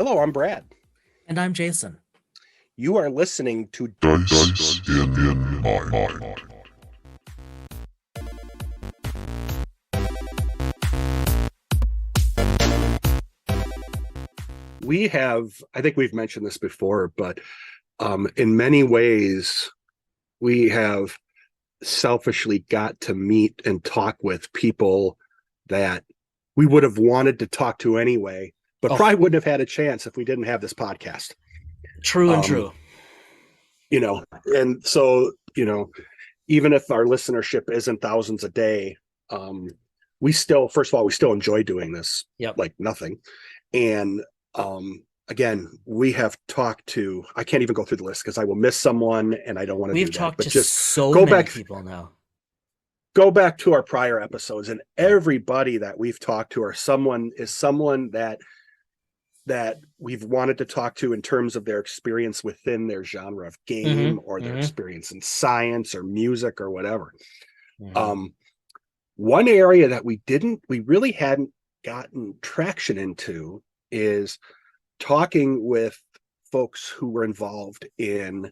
Hello, I'm Brad. And I'm Jason. You are listening to Dice in Mind. we have, I think we've mentioned this before, but in many ways, we have selfishly got to meet and talk with people that we would have wanted to talk to anyway, but Oh, probably wouldn't have had a chance if we didn't have this podcast. true and Um, true. and so, even if our listenership isn't thousands a day, we still, first of all, we still enjoy doing this Yep. like nothing. And again, we have talked to, I can't even go through the list because I will miss someone and I don't want to We've do that, talked but to just so go many back, people now. go back to our prior episodes, and Yeah. everybody that we've talked to or someone that we've wanted to talk to in terms of their experience within their genre of game or their Mm-hmm. experience in science or music or whatever. Mm-hmm. Um, One area that we really hadn't gotten traction into is talking with folks who were involved in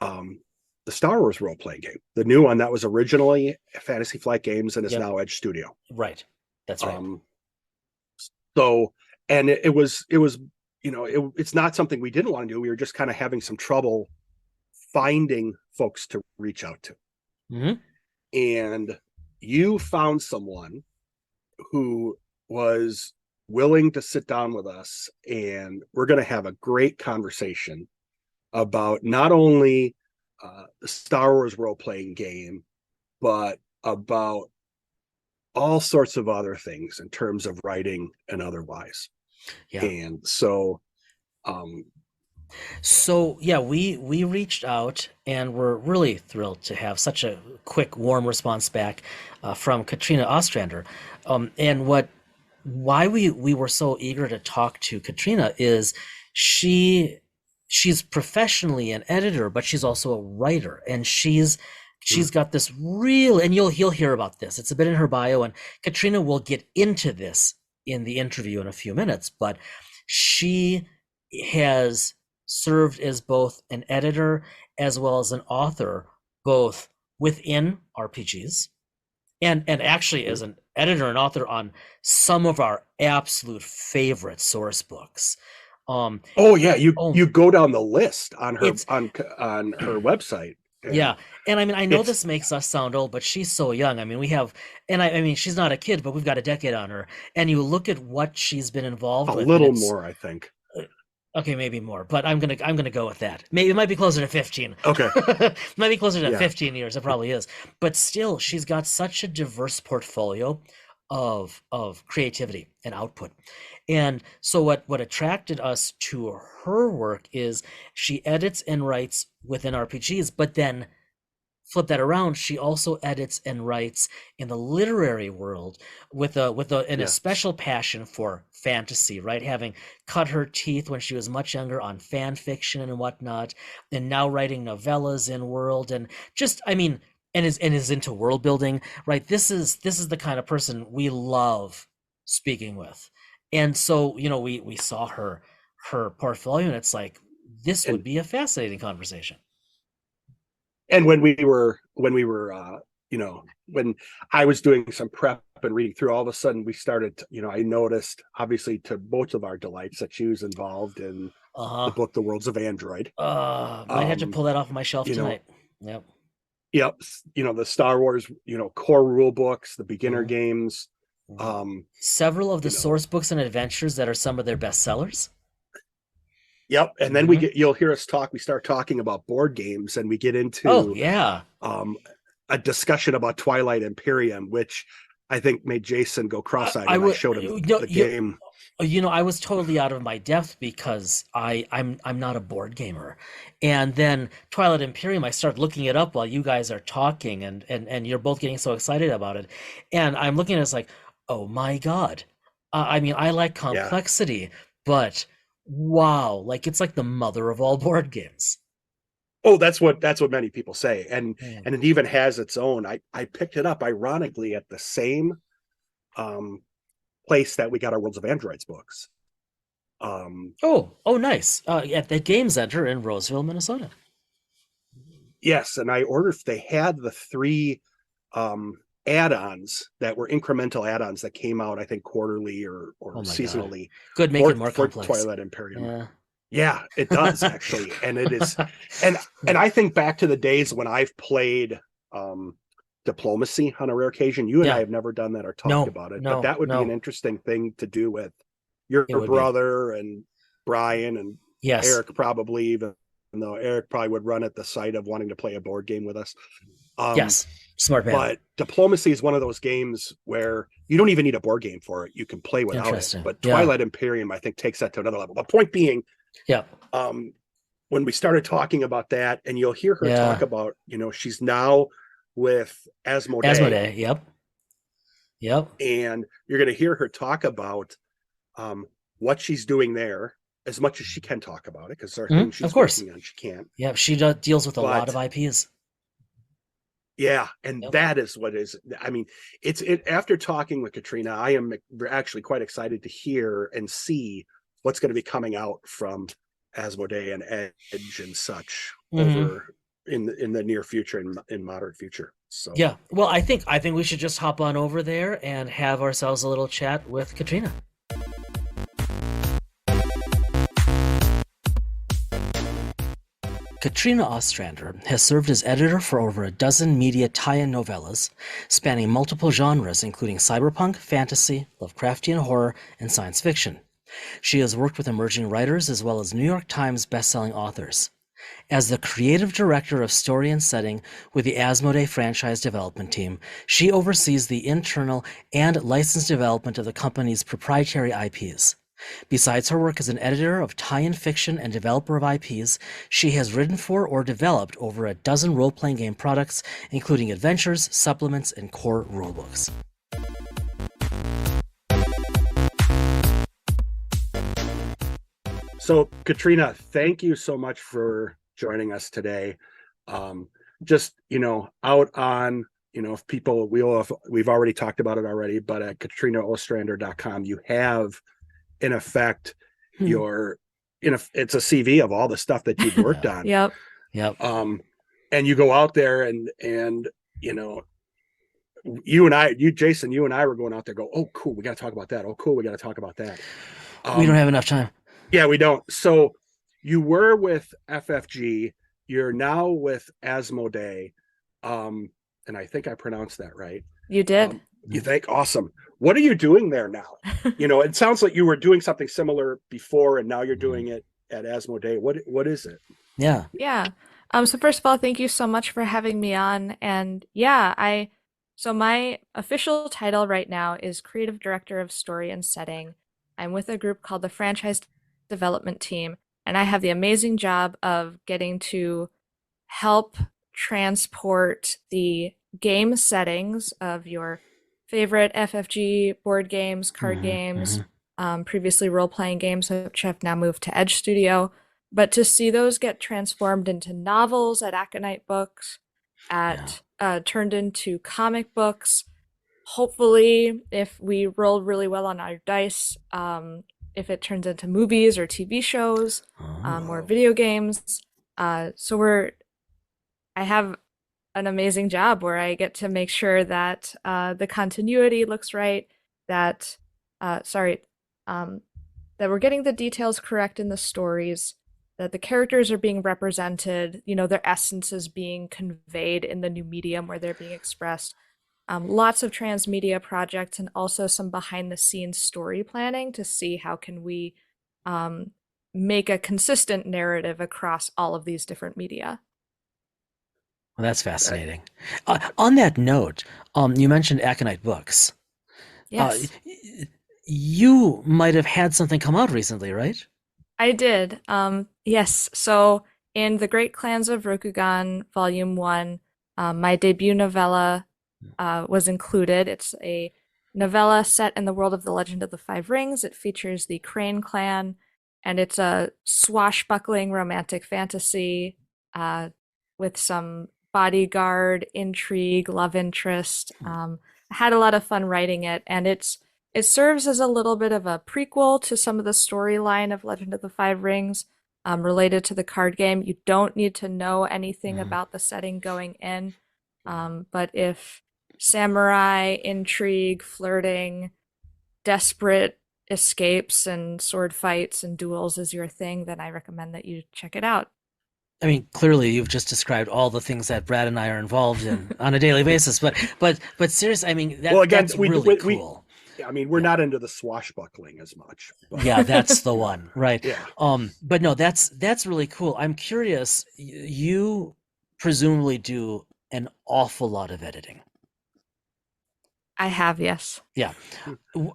the Star Wars role playing game, the new one that was originally Fantasy Flight Games and is Yep. now Edge Studio. Right. That's right. So, and it's not something we didn't want to do. We were just kind of having some trouble finding folks to reach out to. Mm-hmm. And you found someone who was willing to sit down with us, and we're going to have a great conversation about not only the Star Wars role playing game, but about all sorts of other things in terms of writing and otherwise. Yeah. And so, um, So yeah, we reached out and we're really thrilled to have such a quick, warm response back from Katrina Ostrander. And why we were so eager to talk to Katrina is she she's professionally an editor, but she's also a writer, and she's got this real, and you'll hear about this. It's a bit in her bio, and Katrina will get into this in the interview in a few minutes, but she has served as both an editor as well as an author, both within RPGs and actually as an editor and author on some of our absolute favorite source books. Um, oh yeah, you oh, you go down the list on her it's on her website, and yeah, and I mean I know it's this makes us sound old, but she's so young. I mean we have, and I mean she's not a kid, but we've got a decade on her. And you look at what she's been involved a with, and little it's more, I think. okay, maybe more, but I'm gonna go with that. Maybe it might be closer to 15. Okay, Might be closer to yeah, 15 years. It probably is. But still, she's got such a diverse portfolio of creativity and output. And so what attracted us to her work is she edits and writes within RPGs, but then flip that around, she also edits and writes in the literary world with a yes. special passion for fantasy, right? Having cut her teeth when she was much younger on fan fiction and whatnot, and now writing novellas in world, and just I mean, and is into world building, right? This is the kind of person we love speaking with. And so, we saw her portfolio, and it's like this would and be a fascinating conversation. and when I was doing some prep and reading through, all of a sudden we started, I noticed, obviously to both of our delights, that she was involved in the Uh-huh. book The Worlds of Android. Might have to um pull that off my shelf you know tonight. Yep. yep, the Star Wars, core rule books, the beginner Hmm. games. Hmm. um Several of the you know source books and adventures that are some of their best sellers. yep, and then Hmm. you'll hear us talk, we start talking about board games, and we get Oh into yeah. um a discussion about Twilight Imperium, which I think made Jason go cross-eyed I when I would showed him you know the you game. I was totally out of my depth because I'm not a board gamer. And then Twilight Imperium, I start looking it up while you guys are talking, and you're both getting so excited about it. And I'm looking at it, it's like, oh my God. I mean, I like Yeah. complexity, but wow, like it's like the mother of all board games. Oh, that's what many people say, and Hmm. and it even has its own. I picked it up ironically at the same um place that we got our Worlds of Androids books. Oh, nice. At the Game Center in Roseville, Minnesota. Yes, and I ordered. They had the three um, add-ons that were incremental add-ons that came out, I think, quarterly or Oh my God. seasonally Good, make it for more complex. Twilight Imperium. Yeah. Yeah, it does actually, and it is, and I think back to the days when I've played um, diplomacy on a rare occasion. You and I Yeah. have never done that or talked No, about it, but no, that would be an no. interesting thing to do with your It would be. brother and Brian and Yes. Eric, probably, even though Eric probably would run at the sight of wanting to play a board game with us. Um, Yes. Smart man. but diplomacy is one of those games where you don't even need a board game for it. You can play without it. Interesting. But Yeah. Twilight Imperium, I think, takes that to another level. The point being, Yeah. when we started talking about that, and you'll hear her talk Yeah. about, she's now with Asmodee, Asmodee. Yep. Yep. and you're going to hear her talk about what she's doing there as much as she can talk about it, because there are things Of she's course. working on she can't. Yep. She deals with a lot of IPs. Yeah, and Yep. that is what is. I mean, after talking with Katrina, I am actually quite excited to hear and see what's going to be coming out from Asmodee and Edge and such over in the near future and in modern future. So yeah. Well, I think we should just hop on over there and have ourselves a little chat with Katrina. Katrina Ostrander has served as editor for over a dozen media tie-in novellas, spanning multiple genres including cyberpunk, fantasy, Lovecraftian horror, and science fiction. She has worked with emerging writers as well as New York Times bestselling authors. As the creative director of story and setting with the Asmodee franchise development team, she oversees the internal and licensed development of the company's proprietary IPs. Besides her work as an editor of tie-in fiction and developer of IPs, she has written for or developed over a dozen role-playing game products, including adventures, supplements, and core rulebooks. So, Katrina, thank you so much for joining us today. Just, out on, if people, we've already talked about it already, but at katrinaostrander.com, you have, in effect, it's a CV of all the stuff that you've worked on. Yep. And you go out there and, Jason, you and I were going out there, oh, cool, we got to talk about that. Oh, cool, we got to talk about that. We don't have enough time. Yeah, we don't. So you were with FFG. You're now with Asmodee. And I think I pronounced that right. You did. You think? Awesome. What are you doing there now? It sounds like you were doing something similar before, and now you're doing it at Asmodee. What is it? Yeah. Yeah. So first of all, thank you so much for having me on. And so my official title right now is Creative Director of Story and Setting. I'm with a group called the Franchise Development Team, and I have the amazing job of getting to help transport the game settings of your favorite FFG board games, card games, previously role-playing games, which have now moved to Edge Studio, but to see those get transformed into novels at Aconite Books, turned into comic books. Hopefully, if we roll really well on our dice, if it turns into movies or TV shows, or video games. So I have an amazing job where I get to make sure that the continuity looks right, that we're getting the details correct in the stories, that the characters are being represented, their essence is being conveyed in the new medium where they're being expressed. Lots of transmedia projects and also some behind the scenes story planning to see how can we make a consistent narrative across all of these different media. Well, that's fascinating. On that note, you mentioned Aconite Books. Yes. You might have had something come out recently, right? I did. Yes. So in The Great Clans of Rokugan, Volume 1, my debut novella was included. It's a novella set in the world of the Legend of the Five Rings. It features the Crane clan, and it's a swashbuckling romantic fantasy with some bodyguard intrigue, love interest. I had a lot of fun writing it, and it's It serves as a little bit of a prequel to some of the storyline of Legend of the Five Rings, related to the card game. You don't need to know anything Mhm. about the setting going in. But if samurai, intrigue, flirting, desperate escapes, and sword fights and duels is your thing, then I recommend that you check it out. I mean, clearly you've just described all the things that Brad and I are involved in on a daily basis, but seriously, I mean Well, again, that's we really we cool. I mean, we're Yeah. not into the swashbuckling as much, but Yeah, that's the one, right? yeah. But no, that's really cool. I'm curious, you presumably do an awful lot of editing. I have, yes. Yeah. W-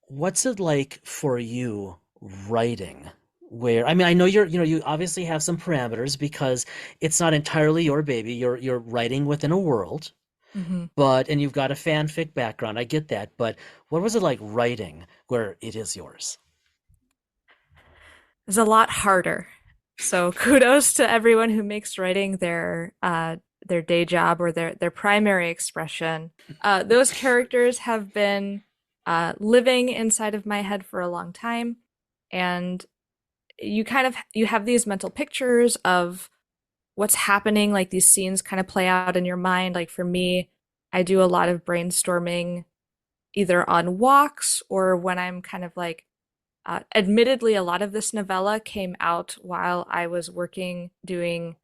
What's it like for you writing? Where I mean, I know you obviously have some parameters because it's not entirely your baby. You're writing within a world, Hmm. but and you've got a fanfic background. I get that, but what was it like writing where it is yours? It's a lot harder. So kudos to everyone who makes writing their day job or their primary expression. Those characters have been living inside of my head for a long time, and you have these mental pictures of what's happening, like these scenes kind of play out in your mind. Like for me, I do a lot of brainstorming either on walks or when I'm kind of like admittedly, a lot of this novella came out while I was working doing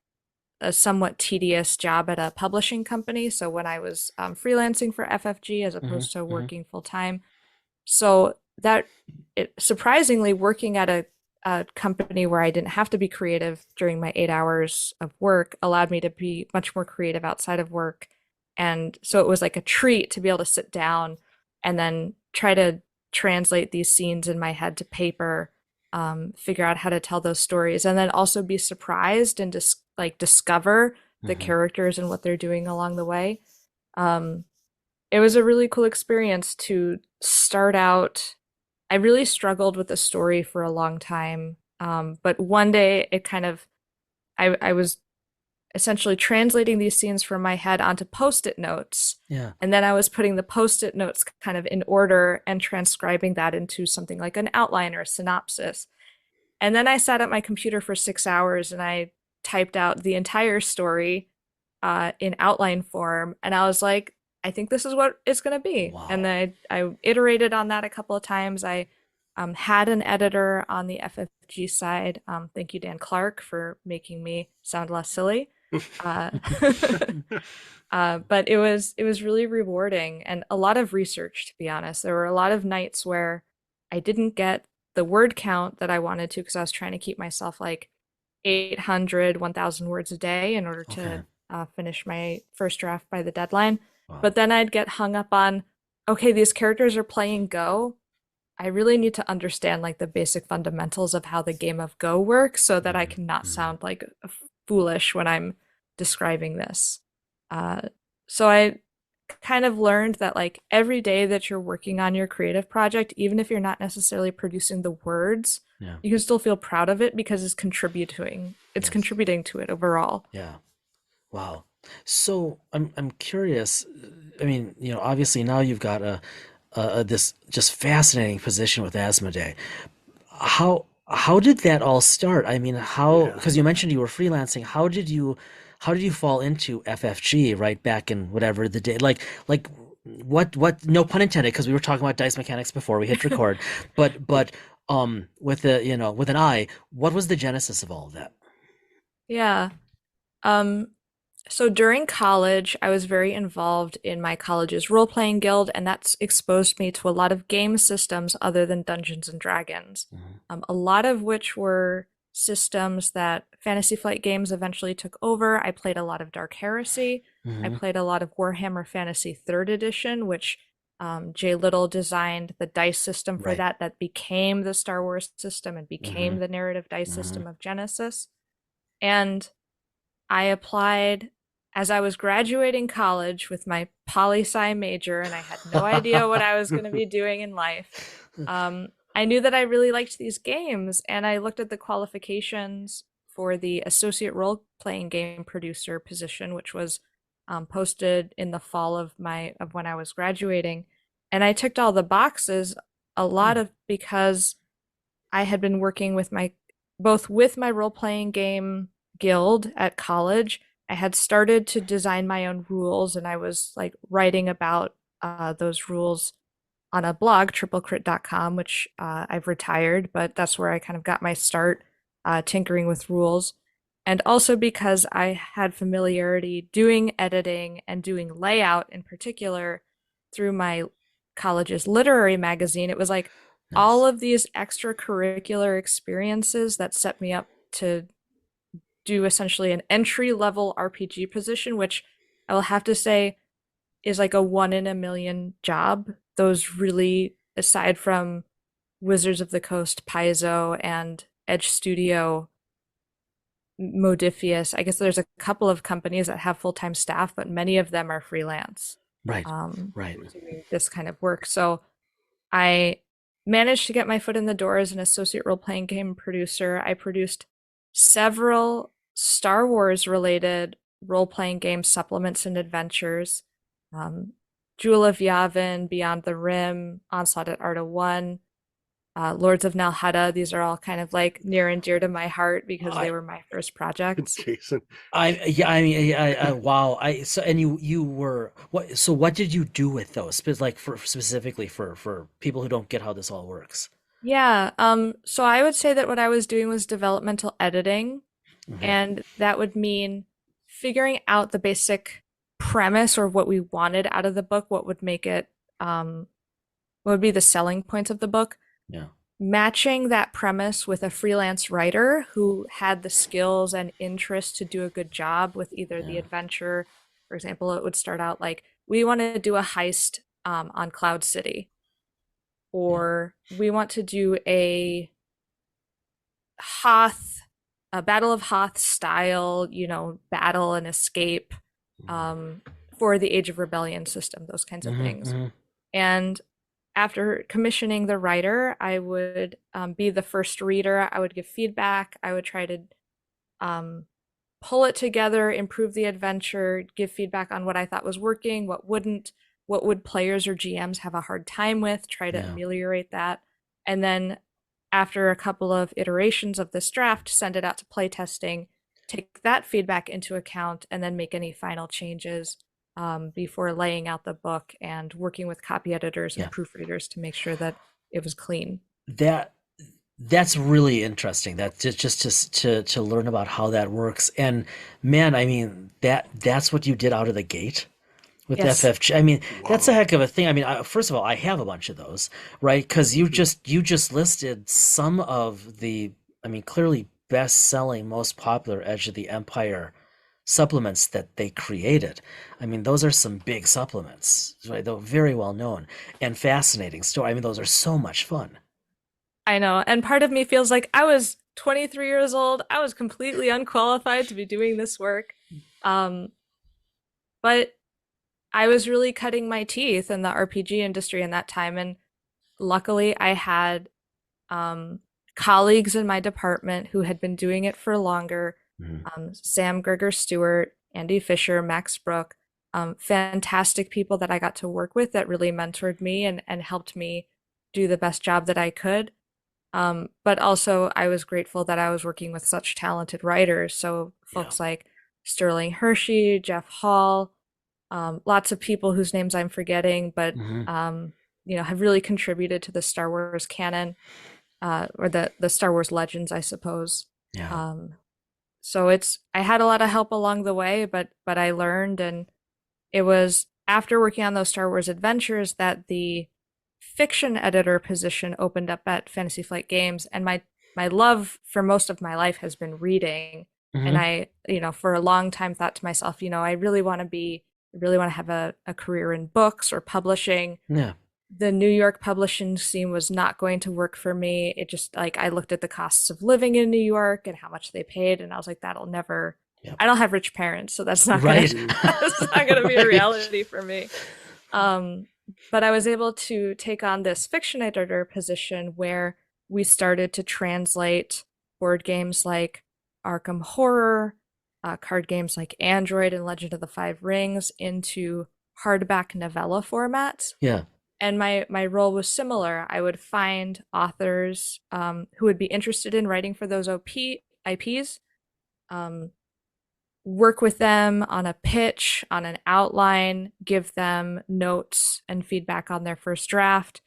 a somewhat tedious job at a publishing company. So when I was freelancing for FFG as Hmm. opposed to Hmm. working full time. So that it surprisingly working at a company where I didn't have to be creative during my 8 hours of work allowed me to be much more creative outside of work. And so it was like a treat to be able to sit down and then try to translate these scenes in my head to paper, figure out how to tell those stories, and then also be surprised and just like discover the Hmm. characters and what they're doing along the way. Um, it was a really cool experience to start out. I really struggled with the story for a long time. But one day it kind of, I was essentially translating these scenes from my head onto post-it notes. Yeah. And then I was putting the post-it notes kind of in order and transcribing that into something like an outline or a synopsis. And then I sat at my computer for 6 hours and I typed out the entire story in outline form. And I was like, I think this is what it's going to be. And Wow. then I iterated on that a couple of times. I had an editor on the FFG side. Thank you, Dan Clark, for making me sound less silly. Uh, but it was really rewarding and a lot of research, to be honest. There were a lot of nights where I didn't get the word count that I wanted to because I was trying to keep myself like 800, 1,000 words a day in order Okay. to finish my first draft by the deadline. Wow. But then I'd get hung up on, okay, these characters are playing Go. I really need to understand like the basic fundamentals of how the game of Go works so that I Mhm. can not Mhm. sound like foolish when I'm describing this. Uh, so I kind of learned that like every day that you're working on your creative project, even if you're not necessarily producing the words, Yeah. you can still feel proud of it because it's contributing. It's Yes. contributing to it overall. Yeah. Wow. So I'm curious. I mean, obviously now you've got a this just fascinating position with Asmodee. How did that all start? I mean, how Yeah. because you mentioned you were freelancing. How did you fall into FFG right back in whatever the day like what no pun intended because we were talking about dice mechanics before we hit record, but with a with an eye, what was the genesis of all of that? Yeah. Um, so during college, I was very involved in my college's role-playing guild, and that's exposed me to a lot of game systems other than Dungeons and Dragons. Mhm. A lot of which were systems that Fantasy Flight Games eventually took over. I played a lot of Dark Heresy. I Mhm. played a lot of Warhammer Fantasy Third Edition, which Jay Little designed the dice system for Right. that became the Star Wars system and became Mhm. the narrative dice Mhm. system of Genesis. And I applied as I was graduating college with my poli-sci major, and I had no idea what I was going to be doing in life. I knew that I really liked these games, and I looked at the qualifications for the associate role-playing game producer position, which was posted in the fall of when I was graduating. And I ticked all the boxes, a lot of because I had been working with both with my role playing game guild at college. I had started to design my own rules, and I was like writing about those rules on a blog, triplecrit.com, which I've retired, but that's where I kind of got my start tinkering with rules. And also because I had familiarity doing editing and doing layout in particular through my college's literary magazine, it was like all Nice. of these extracurricular experiences that set me up to do essentially an entry level RPG position, which I will have to say is like a 1 in a million job. Those really, aside from Wizards of the Coast, Paizo, and Edge Studio, Modifius, I guess there's a couple of companies that have full time staff, but many of them are freelance Right. Right. doing this kind of work. So I managed to get my foot in the door as an associate role playing game producer. I produced several Star Wars related role playing game supplements and adventures. Um, Jewel of Yavin, Beyond the Rim, Onslaught at Arda 1, Lords of Nalhutta. These are all kind of like near and dear to my heart because they I were my first projects. Jason. Wow. And you were what? So what did you do with those? Like for specifically for people who don't get how this all works. Yeah, so I would say that what I was doing was developmental editing, Okay. and that would mean figuring out the basic premise or what we wanted out of the book, what would make it, what would be the selling points of the book, Yeah. matching that premise with a freelance writer who had the skills and interest to do a good job with either the Yeah. adventure. For example, it would start out like, we want to do a heist on Cloud City, or we want to do Hoth, a Battle of Hoth style, battle and escape um, for the Age of Rebellion system, those kinds of things. Hmm. And after commissioning the writer, I would be the first reader. I would give feedback. I would try to um, pull it together, improve the adventure, give feedback on what I thought was working, what wouldn't, what would players or GMs have a hard time with, try to Yeah. ameliorate that. And then after a couple of iterations of this draft, send it out to playtesting, take that feedback into account, and then make any final changes before laying out the book and working with copy editors Yeah. and proofreaders to make sure that it was clean. That that's really interesting. That just to learn about how that works. And man, I mean that's what you did out of the gate with Yes. FFG. I mean, that's a Wow. heck of a thing. I mean, first of all, I have a bunch of those, right? Because you just listed some of the, I mean, clearly best-selling, most popular Edge of the Empire supplements that they created. I mean, those are some big supplements, right? They're very well known and fascinating story. I mean, those are so much fun. I know. And part of me feels like I was 23 years old. I was completely unqualified to be doing this work. Um, but I was really cutting my teeth in the RPG industry in that time. And luckily, I had um, colleagues in my department who had been doing it for longer. Mhm. Sam Gregor Stewart, Andy Fisher, Max Brook, fantastic people that I got to work with that really mentored me and helped me do the best job that I could. But also, I was grateful that I was working with such talented writers. So, Yeah. folks like Sterling Hershey, Jeff Hall, lots of people whose names I'm forgetting, but Hmm. have really contributed to the Star Wars canon, or the Star Wars legends, I suppose. Yeah. Um, so I had a lot of help along the way, but I learned, and it was after working on those Star Wars adventures that the fiction editor position opened up at Fantasy Flight Games, and my love for most of my life has been reading. And Hmm. I, for a long time thought to myself, I really want to have a career in books or publishing. Yeah. The New York publishing scene was not going to work for me. It just like I looked at the costs of living in New York and how much they paid, and I was like, that'll never. Yep. I don't have rich parents, so that's not Right. gonna that's not gonna be a Right. reality for me. But I was able to take on this fiction editor position where we started to translate board games like Arkham Horror, card games like Android and Legend of the Five Rings into hardback novella formats. Yeah. and my role was similar. I would find authors who would be interested in writing for those IPs, um, work with them on a pitch, on an outline, give them notes and feedback on their first draft,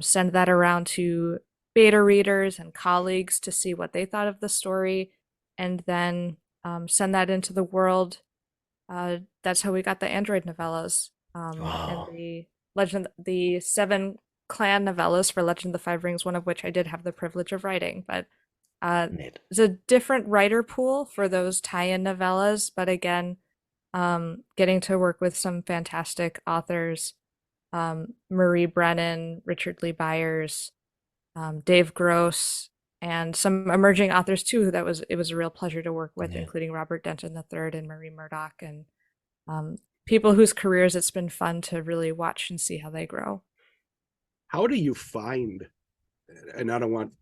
send that around to beta readers and colleagues to see what they thought of the story, and then send that into the world. That's how we got the Android novellas, and Wow. the seven clan novellas for Legend of the Five Rings, one of which I did have the privilege of writing. But Neat. it's a different writer pool for those tie-in novellas. But again, getting to work with some fantastic authors, Marie Brennan, Richard Lee Byers, Dave Gross, and some emerging authors too. It was a real pleasure to work with, Neat. including Robert Denton III and Marie Murdoch, and people whose careers it's been fun to really watch and see how they grow. How do you find, and I don't want,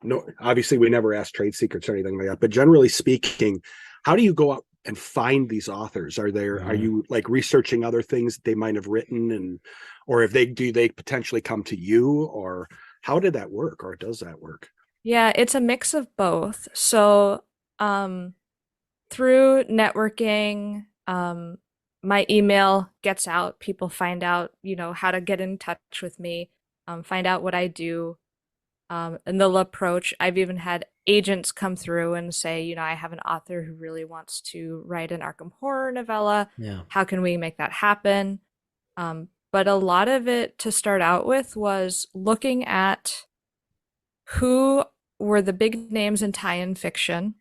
no, obviously we never ask trade secrets or anything like that, but generally speaking, how do you go out and find these authors? Are Mhm. you like researching other things they might have written, and, or if they do, they potentially come to you, or how did that work, or does that work? Yeah, it's a mix of both. So, through networking, my email gets out. People find out, how to get in touch with me, find out what I do, and they'll approach. I've even had agents come through and say, I have an author who really wants to write an Arkham horror novella. Yeah. How can we make that happen? But a lot of it to start out with was looking at who were the big names in tie-in fiction.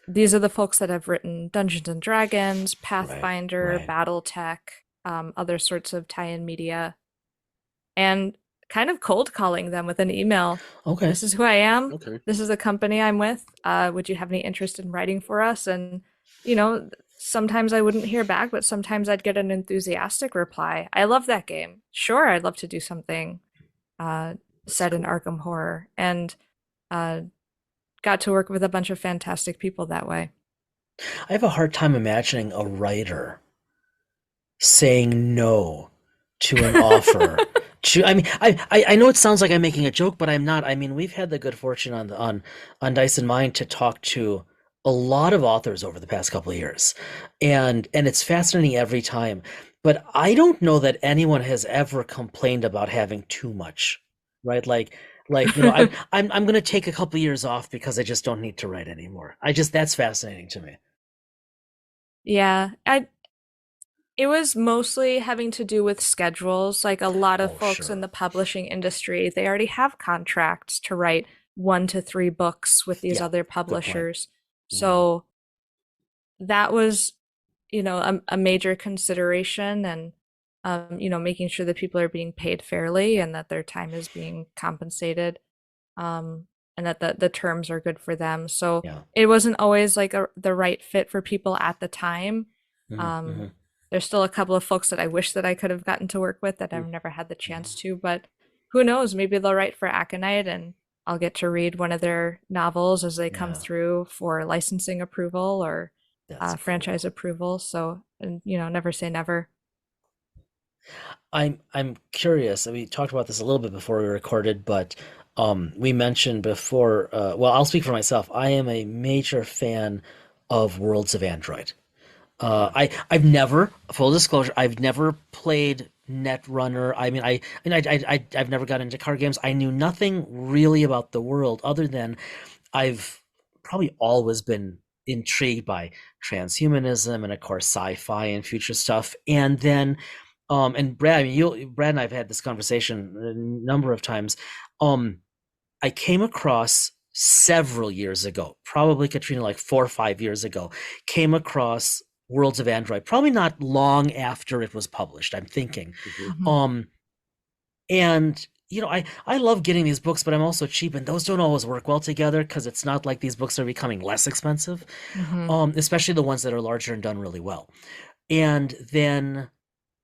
These are the folks that have written Dungeons and Dragons, Right. Pathfinder, Right. BattleTech, other sorts of tie-in media, and kind of cold calling them with an email. Okay. This is who I am. Okay. This is the company I'm with. Would you have any interest in writing for us? And, sometimes I wouldn't hear back, but sometimes I'd get an enthusiastic reply. I love that game. Sure, I'd love to do something uh, That's set in cool. Arkham Horror. And uh, got to work with a bunch of fantastic people that way. I have a hard time imagining a writer saying no to an offer. I mean, I know it sounds like I'm making a joke, but I'm not. I mean, we've had the good fortune on Dice and Mind to talk to a lot of authors over the past couple of years, and it's fascinating every time. But I don't know that anyone has ever complained about having too much, right? I'm gonna take a couple of years off because I just don't need to write anymore. That's fascinating to me. Yeah, it was mostly having to do with schedules. Like a lot of Oh, folks in sure. the publishing industry, they already have contracts to write 1 to 3 books with these Yeah, other good point. publishers. Hmm. So that was, a major consideration, and making sure that people are being paid fairly and that their time is being compensated, and that the terms are good for them. So Yeah. it wasn't always like the right fit for people at the time. Hmm. Um, Hmm. there's still a couple of folks that I wish that I could have gotten to work with that Hmm. I've never had the chance Hmm. to, but who knows? Maybe they'll write for Aconite and I'll get to read one of their novels as they come Yeah, through for licensing approval or that's franchise cool. approval. So, and never say never. I'm curious. We talked about this a little bit before we recorded, but we mentioned before. Well, I'll speak for myself. I am a major fan of Worlds of Android. I've never, full disclosure, I've never played Netrunner. I've never got into card games. I knew nothing really about the world other than I've probably always been intrigued by transhumanism and of course sci-fi and future stuff. And then and Brad, I mean Brad and I've had this conversation a number of times. I came across several years ago, probably Katrina, like 4 or 5 years ago, came across Worlds of Android, probably not long after it was published, I'm thinking. Mhm. Hmm. Um, and I love getting these books, but I'm also cheap, and those don't always work well together because it's not like these books are becoming less expensive, Hmm. especially the ones that are larger and done really well. And then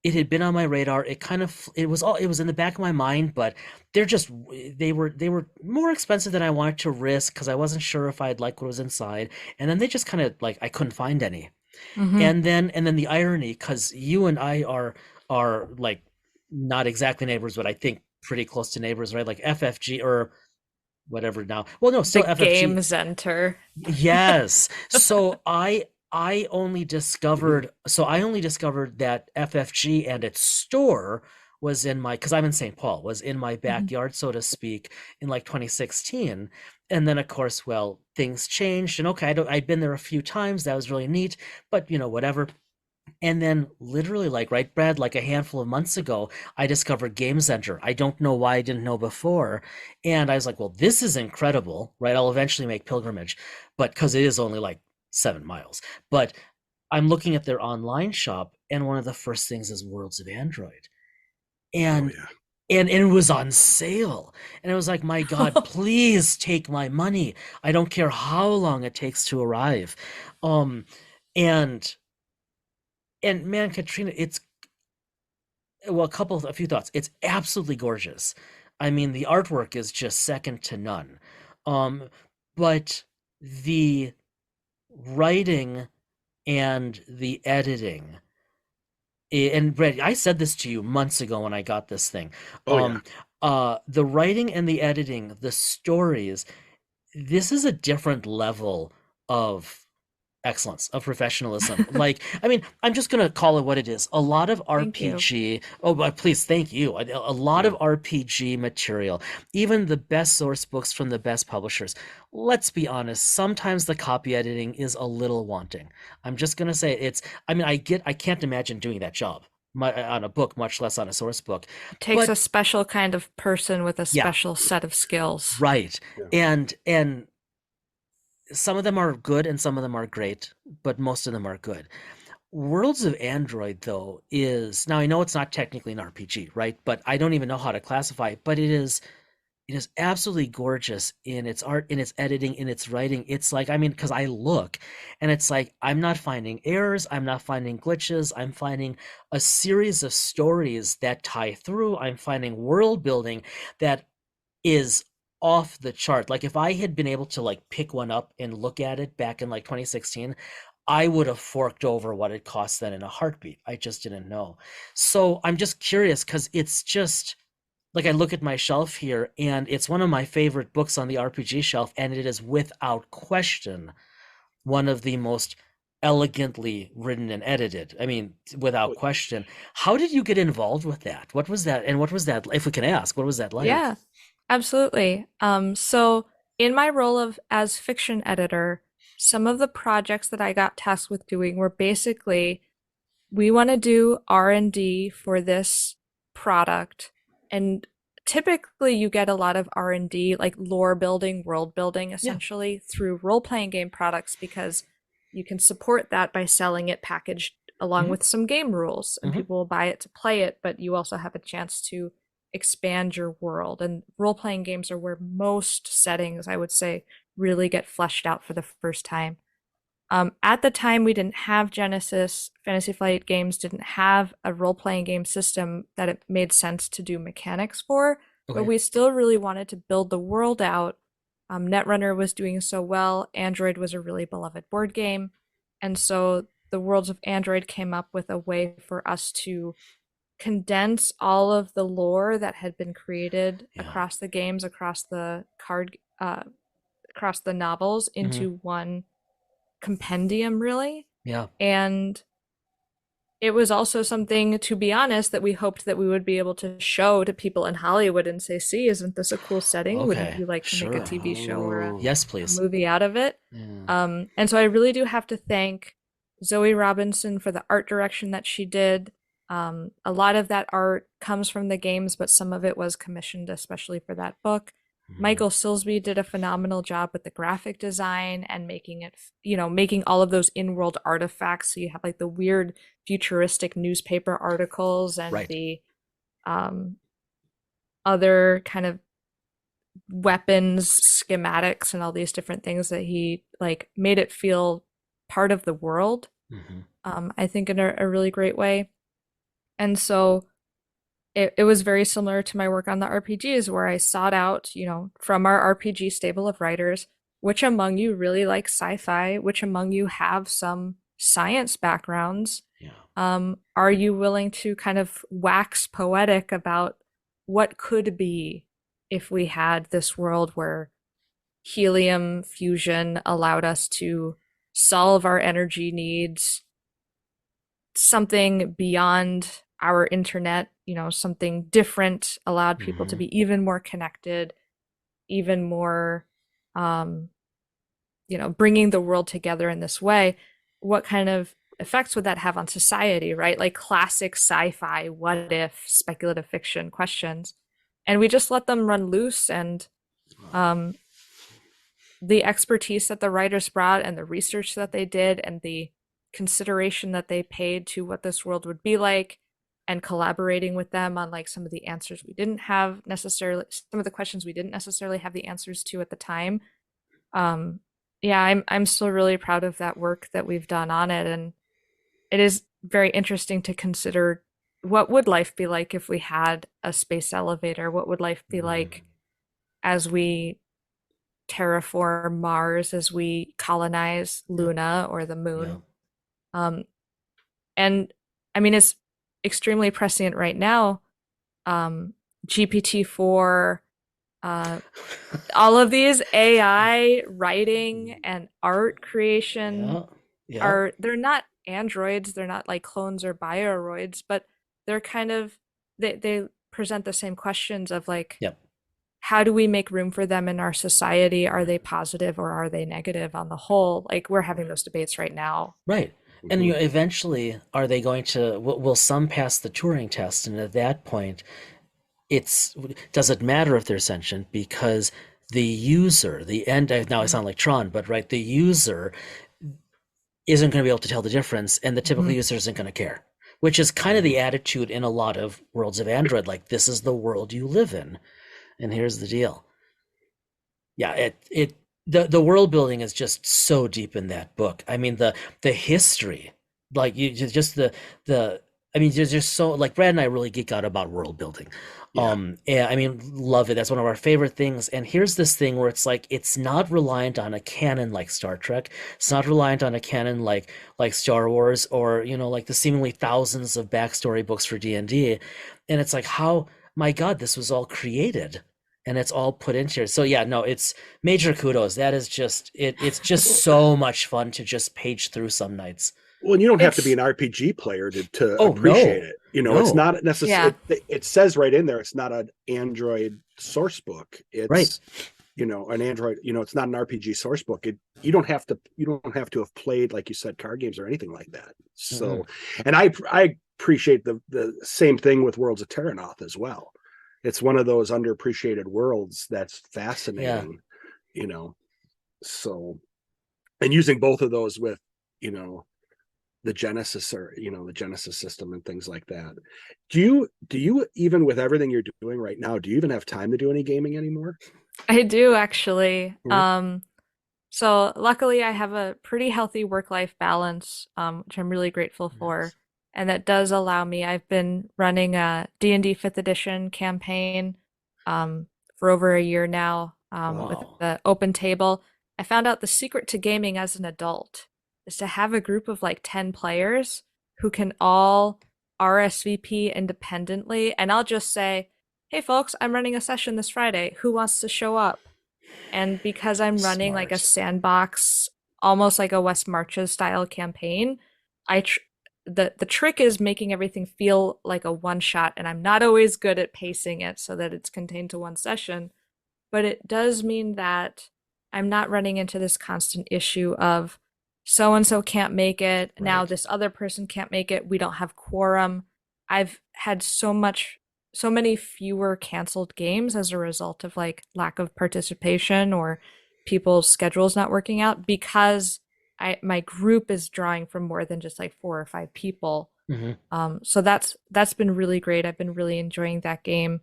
it had been on my radar. It was in the back of my mind, but they're just they were more expensive than I wanted to risk because I wasn't sure if I'd like what was inside. And then they just kind of like I couldn't find any. Hmm. And then the irony, because you and I are like not exactly neighbors, but I think pretty close to neighbors, right? Like FFG or whatever now. Well, no, The still FFG. game center. Yes. So I only discovered that FFG and its store was in my, because I'm in St. Paul, was in my backyard, so to speak, in like 2016. And then of course, well, things changed and okay, I'd been there a few times. That was really neat, but whatever. And then literally like, right, Brad, like a handful of months ago, I discovered Game Center. I don't know why I didn't know before. And I was like, well, this is incredible, right? I'll eventually make pilgrimage, but because it is only like 7 miles. But I'm looking at their online shop, and one of the first things is Worlds of Android. Oh And yeah. and it was on sale. And it was like, my God, please take my money. I don't care how long it takes to arrive. And and man, Katrina, it's well, a few thoughts. It's absolutely gorgeous. I mean, the artwork is just second to none. Um, but the writing and the editing, and Brett, I said this to you months ago when I got this thing. Oh yeah. The writing and the editing, the stories, this is a different level of excellence, of professionalism. Like, I mean, I'm just gonna call it what it is. A lot of Thank you. RPG. Oh, but please, thank you. A lot Yeah. of RPG material, even the best source books from the best publishers. Let's be honest. Sometimes the copy editing is a little wanting. I'm just gonna say it's. I mean, I can't imagine doing that job on a book, much less on a source book. It takes But a special kind of person with a yeah, special set of skills. right. Yeah. And some of them are good and some of them are great, but most of them are good. Worlds of Android, though, is now I know it's not technically an RPG, right? But I don't even know how to classify it. But it is absolutely gorgeous in its art, in its editing, in its writing. It's like, I mean, because I look and it's like I'm not finding errors, I'm not finding glitches, I'm finding a series of stories that tie through, I'm finding world building that is off the chart. Like if I had been able to like pick one up and look at it back in like 2016, I would have forked over what it cost then in a heartbeat. I just didn't know. So I'm just curious because it's just like I look at my shelf here and it's one of my favorite books on the RPG shelf, and it is without question one of the most elegantly written and edited. I mean, without Oh, question. How did you get involved with that? What was that? And what was that, if we can ask, what was that like? Yeah, absolutely. So in my role of as fiction editor, some of the projects that I got tasked with doing were basically we want to do R&D for this product, and typically you get a lot of R&D like lore building, world building Yeah. essentially through role-playing game products because you can support that by selling it packaged along Mhm. with some game rules and Mhm. people will buy it to play it, but you also have a chance to expand your world. And role-playing games are where most settings, I would say, really get fleshed out for the first time. At the time, we didn't have Genesis. Fantasy Flight Games didn't have a role playing game system that it made sense to do mechanics for, but Okay. we still really wanted to build the world out. Netrunner was doing so well. Android was a really beloved board game. And so the Worlds of Android came up with a way for us to condense all of the lore that had been created Yeah. across the games, across the novels Mhm. into one compendium, really. Yeah. And it was also something, to be honest, that we hoped that we would be able to show to people in Hollywood and say, see, isn't this a cool setting? Wouldn't Okay. you like to make a Sure. TV show or Oh. Yes, a please. movie out of it? Yeah. And so I really do have to thank Zoe Robinson for the art direction that she did. A lot of that art comes from the games, but some of it was commissioned especially for that book. Mhm. Michael Silsby did a phenomenal job with the graphic design and making it, making all of those in-world artifacts. So you have like the weird futuristic newspaper articles and Right. the um, other kind of weapons schematics and all these different things that he like made it feel part of the world. Mhm. I think in a really great way. And so it was very similar to my work on the RPGs where I sought out, from our RPG stable of writers, which among you really like sci-fi, which among you have some science backgrounds, Yeah. Are you willing to kind of wax poetic about what could be if we had this world where helium fusion allowed us to solve our energy needs, something beyond our internet, something different allowed people to Hmm. be even more connected, even more, um, bringing the world together in this way. What kind of effects would that have on society, right? Like classic sci-fi, what if, speculative fiction questions. And we just let them run loose, and um, the expertise that the writers brought and the research that they did and the consideration that they paid to what this world would be like, and collaborating with them on like some of the answers we didn't have necessarily, some of the questions we didn't necessarily have the answers to at the time. um yeah, I'm still really proud of that work that we've done on it, and it is very interesting to consider what would life be like if we had a space elevator. What would life be like as we terraform Mars, as we colonize Yep. Luna or the Yeah. moon. Um, and I mean, it's extremely prescient right now. GPT-4, uh, all of these AI writing and art creation Yeah. Yep. they're not androids, they're not like clones or bioroids, but they're kind of, they present the same questions of like, Yep. how do we make room for them in our society? Are they positive or are they negative on the whole? Like we're having those debates right now. Right. And Mhm. eventually, are they going to, will some pass the Turing test? And at that point, it's, does it matter if they're sentient? Because the user, the end, now I sound like Tron, but right, the user isn't going to be able to tell the difference, and the typical Mhm. user isn't going to care, which is kind of the attitude in a lot of worlds of Android. Like, this is the world you live in. And here's the deal. Yeah, the world building is just so deep in that book. I mean, the history, like just the I mean, there's just so, like, Brad and I really geek out about world building. Yeah. And I mean, love it. That's one of our favorite things. And here's this thing where it's like it's not reliant on a canon like Star Trek. It's not reliant on a canon like Star Wars, or like the seemingly thousands of backstory books for D&D. And it's like, how, my God, this was all created and it's all put into here. So yeah, no, it's major kudos. That is just it's just so much fun to just page through some nights. Well, and you don't have to be It's an RPG player to Oh appreciate no. it. It's No. not necessarily. yeah, It says right in there, it's not an Android source book. Right. It's an Android. It's not an RPG source book. You don't have to have played, like you said, card games or anything like that. Mm-mm. So, and I appreciate the same thing with Worlds of Terranoth as well. It's one of those underappreciated worlds that's Yeah. fascinating. You know, so, and using both of those with you know the Genesis, or the Genesis system and things like that. Do you even, with everything you're doing right now, do you even have time to do any gaming anymore? I do actually. Yeah. So luckily I have a pretty healthy work-life balance, which I'm really grateful for. Nice. And that does allow me, I've been running a D&D 5th edition campaign for over a year now, with Wow. the open table. I found out the secret to gaming as an adult is to have a group of like 10 players who can all RSVP independently. And I'll just say, hey folks, I'm running a session this Friday. Who wants to show up? And because I'm running like a Smart. sandbox, almost like a West Marches style campaign, I tr the trick is making everything feel like a one shot, and I'm not always good at pacing it so that it's contained to one session. But it does mean that I'm not running into this constant issue of so and so can't make it. Now Right. this other person can't make it. We don't have quorum. I've had so many fewer canceled games as a result of like lack of participation or people's schedules not working out because my group is drawing from more than just like 4 or 5 people. Hmm. So that's been really great. I've been really enjoying that game.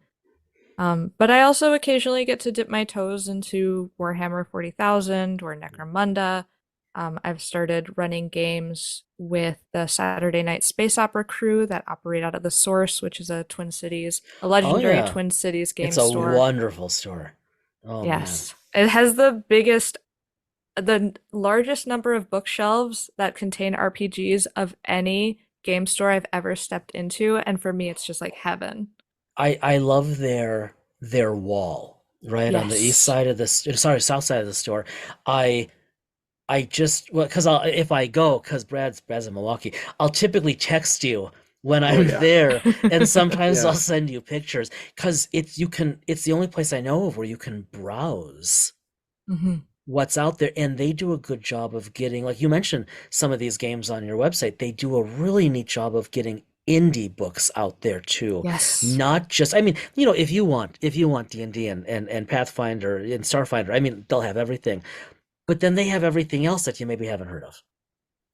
But I also occasionally get to dip my toes into Warhammer 40,000 or Necromunda. I've started running games with the Saturday Night Space Opera crew that operate out of the Source, which is a Oh legendary yeah. Twin Cities game It's a store. wonderful store. Oh man. Yes. It has the largest number of bookshelves that contain RPGs of any game store I've ever stepped into, and for me, it's just like heaven. I love their wall, right, on the east Yes. side of sorry, south side of the store. I I just well, because I'll if I go, because Brad's in Milwaukee, I'll typically text you when Oh I'm yeah. there, and sometimes I'll Yeah. send you pictures because it's the only place I know of where you can browse Mhm. what's out there, and they do a good job of getting, like you mentioned, some of these games on your website. They do a really neat job of getting indie books out there too. Yes. Not just, I mean, if you want D&D and Pathfinder and Starfinder, I mean, they'll have everything. But then they have everything else that you maybe haven't heard of.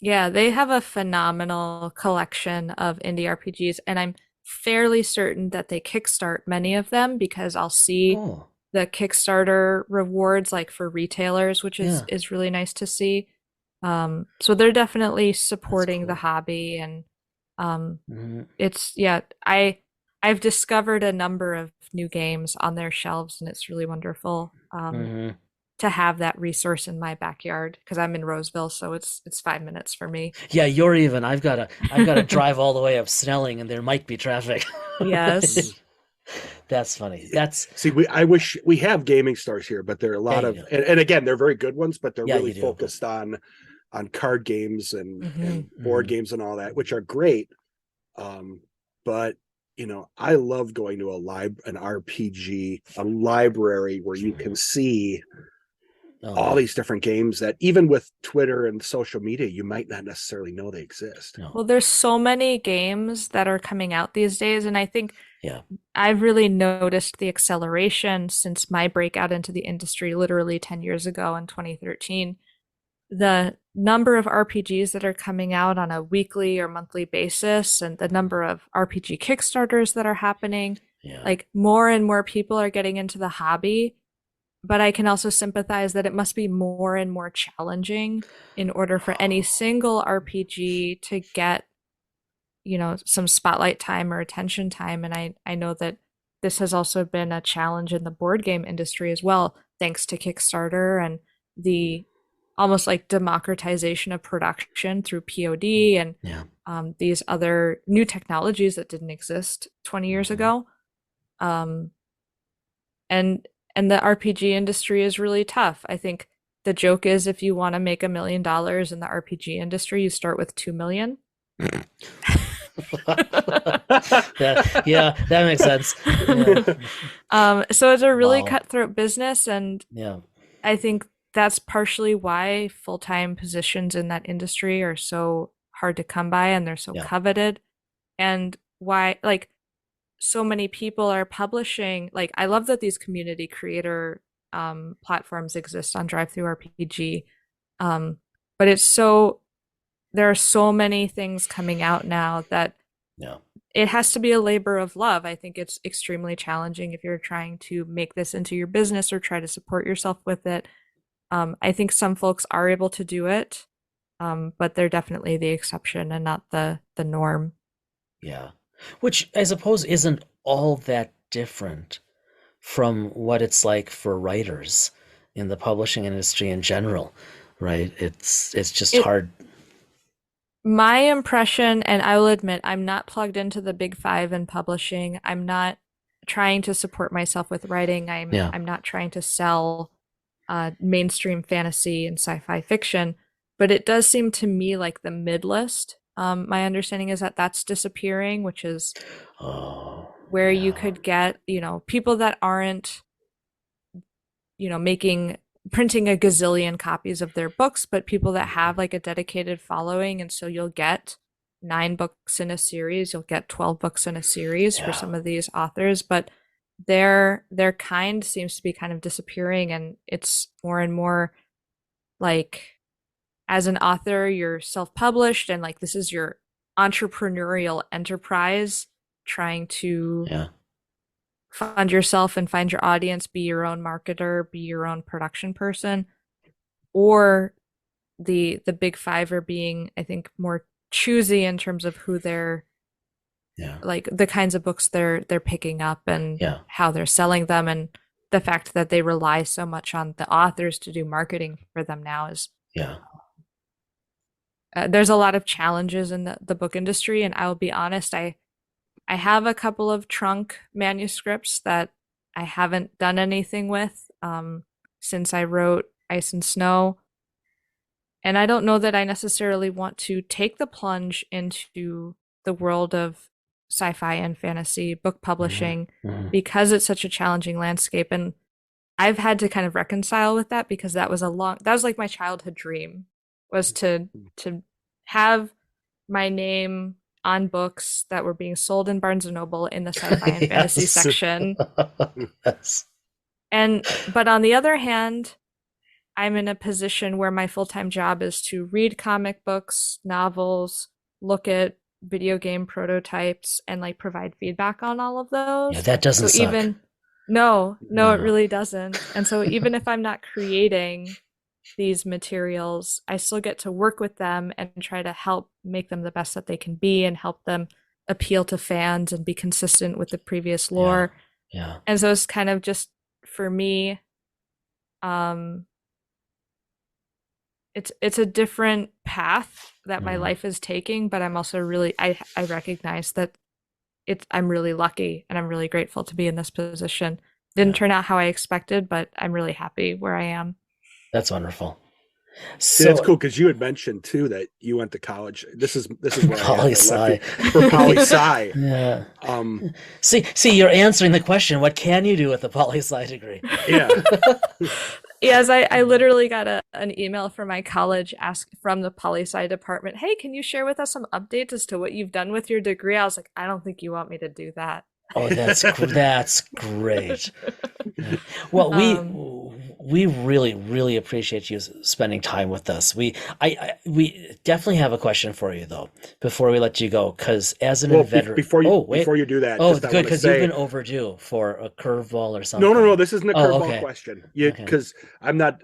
Yeah, they have a phenomenal collection of indie RPGs, and I'm fairly certain that they kickstart many of them because I'll see Oh, the Kickstarter rewards like for retailers, which is yeah, is really nice to see. So they're definitely that's supporting the cool. hobby, and um, Hmm. it's yeah, I've discovered a number of new games on their shelves, and it's really wonderful. Hmm. To have that resource in my backyard because I'm in Roseville, so it's 5 minutes for me. Yeah, you're even. I've got to drive all the way up Snelling, and there might be traffic. Mhm. Yes. That's funny. That's See, I wish we have gaming stores here, but there are a yeah, lot you of, do. and again, they're very good ones, but they're Yeah, really you do. But focused on card games Hmm. and board mhm. games and all that, which are great. But I love going to an RPG, a library where you can see Oh all yeah, these different games that even with Twitter and social media, you might not necessarily know they exist. no, Well, there's so many games that are coming out these days, and I think yeah, I've really noticed the acceleration since my breakout into the industry literally 10 years ago in 2013. The number of RPGs that are coming out on a weekly or monthly basis, and the number of RPG Kickstarters that are happening, yeah. like more and more people are getting into the hobby. But I can also sympathize that it must be more and more challenging in order for any single RPG to get, some spotlight time or attention time. And I know that this has also been a challenge in the board game industry as well, thanks to Kickstarter and the almost like democratization of production through POD and Yeah. these other new technologies that didn't exist 20 years Hmm. ago. Um, and and the RPG industry is really tough. I think the joke is if you want to make $1 million in the RPG industry, you start with 2 million. Yeah, that makes sense. Yeah. So it's a really Wow. cutthroat business, and Yeah. I think that's partially why full-time positions in that industry are so hard to come by and they're so Yeah. coveted, and why like so many people are publishing. Like I love that these community creator platforms exist on Drive Through RPG. Um, but there are so many things coming out now that Yeah. it has to be a labor of love. I think it's extremely challenging if you're trying to make this into your business or try to support yourself with it. I think some folks are able to do it, but they're definitely the exception and not the norm. Yeah. Which I suppose isn't all that different from what it's like for writers in the publishing industry in general, right? It's just It hard. My impression, and I will admit, I'm not plugged into the big five in publishing. I'm not trying to support myself with writing. I'm Yeah. I'm not trying to sell mainstream fantasy and sci-fi fiction, but it does seem to me like the mid list. My understanding is that that's disappearing, which is Oh, where you yeah. could get, people that aren't, making printing a gazillion copies of their books, but people that have like a dedicated following. And so you'll get 9 books in a series, you'll get 12 books in a series for Yeah. some of these authors, but their kind seems to be kind of disappearing, and it's more and more like as an author, you're self-published and like this is your entrepreneurial enterprise trying to Yeah. fund yourself and find your audience, be your own marketer, be your own production person, or the big five are being, I think, more choosy in terms of who they're Yeah. like the kinds of books they're picking up and Yeah. how they're selling them, and the fact that they rely so much on the authors to do marketing for them now is Yeah. there's a lot of challenges in the book industry, and I will be honest, I have a couple of trunk manuscripts that I haven't done anything with since I wrote Ice and Snow. And I don't know that I necessarily want to take the plunge into the world of sci-fi and fantasy book Mhm, publishing mhm. because it's such a challenging landscape. And I've had to kind of reconcile with that because that was like my childhood dream was to have my name on books that were being sold in Barnes and Noble in the sci-fi and fantasy Yes. section. Yes. And but on the other hand, I'm in a position where my full-time job is to read comic books, novels, look at video game prototypes, and like provide feedback on all of Yeah, those. that doesn't So suck. even no, no, it No. really doesn't. And so even if I'm not creating these materials, I still get to work with them and try to help make them the best that they can be and help them appeal to fans and be consistent with the previous Yeah. lore. Yeah. And so it's kind of just for me, um, it's a different path that my Mm. life is taking, but I'm also I recognize that I'm really lucky and I'm really grateful to be in this position. Didn't Yeah. turn out how I expected, but I'm really happy where I am. That's wonderful. See, that's So cool because you had mentioned too that you went to college. This is where I had poli to left sci. you for poli sci. Yeah. Um, See, you're answering the question. What can you do with a poli sci degree? yeah, Yes, I literally got an email from my college from the poli sci department. Hey, can you share with us some updates as to what you've done with your degree? I was like, I don't think you want me to do that. Oh, that's great. Yeah. Well, Um, we really appreciate you spending time with us. We definitely have a question for you though before we let you go, because as an well, inveterate. before you Oh, wait. before you do that, Oh, just I good, want to because you've say been overdue for a curveball or no, something. this isn't a Oh, curveball okay, question. You okay. because I'm not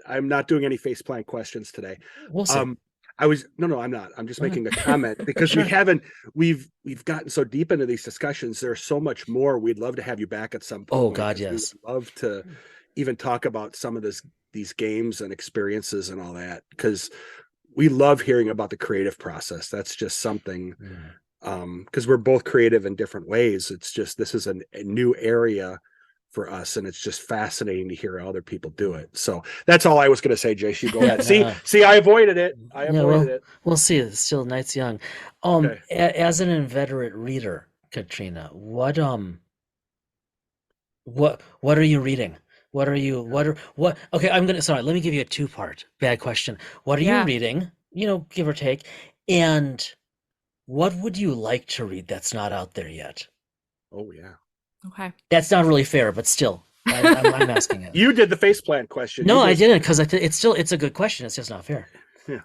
doing any faceplant questions today. We'll see. Um, I was no, I'm not. I'm just Okay. making a comment because Sure. we've gotten so deep into these discussions. There's so much more. We'd love to have you back at some Oh point God, because we would yes. love to even talk about some of these games and experiences and all that because we love hearing about the creative process. That's just something Mm. because we're both creative in different ways. It's just this is a new area for us, and it's just fascinating to hear other people do it. So that's all I was going to say, Jace. You go Yeah, ahead. no. See, I avoided it. I Yeah, avoided well, it. we'll see. It's still night's young. Okay. As an inveterate reader, Katrina, what are you reading? What okay, sorry, let me give you a two-part bad question. What are you yeah. reading? Give or take. And what would you like to read that's not out there yet? Oh yeah. Okay. That's not really fair, but still, I'm asking it. You did the faceplant question. No, You I go. didn't, because it's a good question. It's just not fair. Yeah.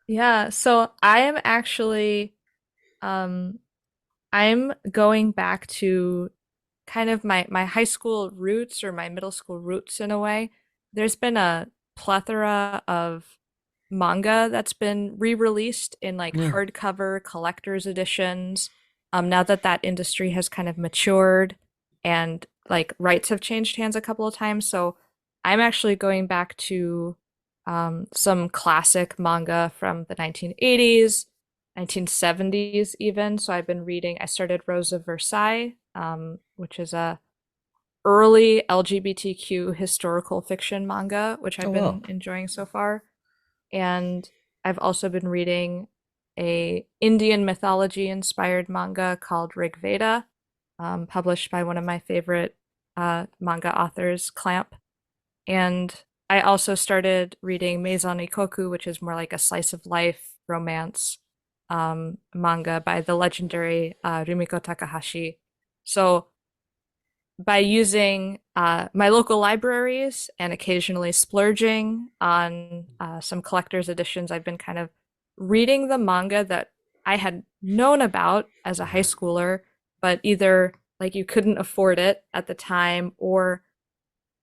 Yeah, so I am actually um I'm going back to kind of my high school roots or my middle school roots in a way. There's been a plethora of manga that's been re-released in like Yeah. hardcover collector's editions. Now that that industry has kind of matured and like rights have changed hands a couple of times, so I'm actually going back to some classic manga from the 1980s, 1970s even. So I've been reading, I started Rose of Versailles, which is a early LGBTQ historical fiction manga, which Oh I've well. been enjoying so far. And I've also been reading a Indian mythology inspired manga called Rig Veda, published by one of my favorite manga authors, Clamp. And I also started reading Maison Ikoku, which is more like a slice of life romance manga by the legendary Rumiko Takahashi. So by using my local libraries and occasionally splurging on some collector's editions, I've been kind of reading the manga that I had known about as a high schooler, but either like you couldn't afford it at the time or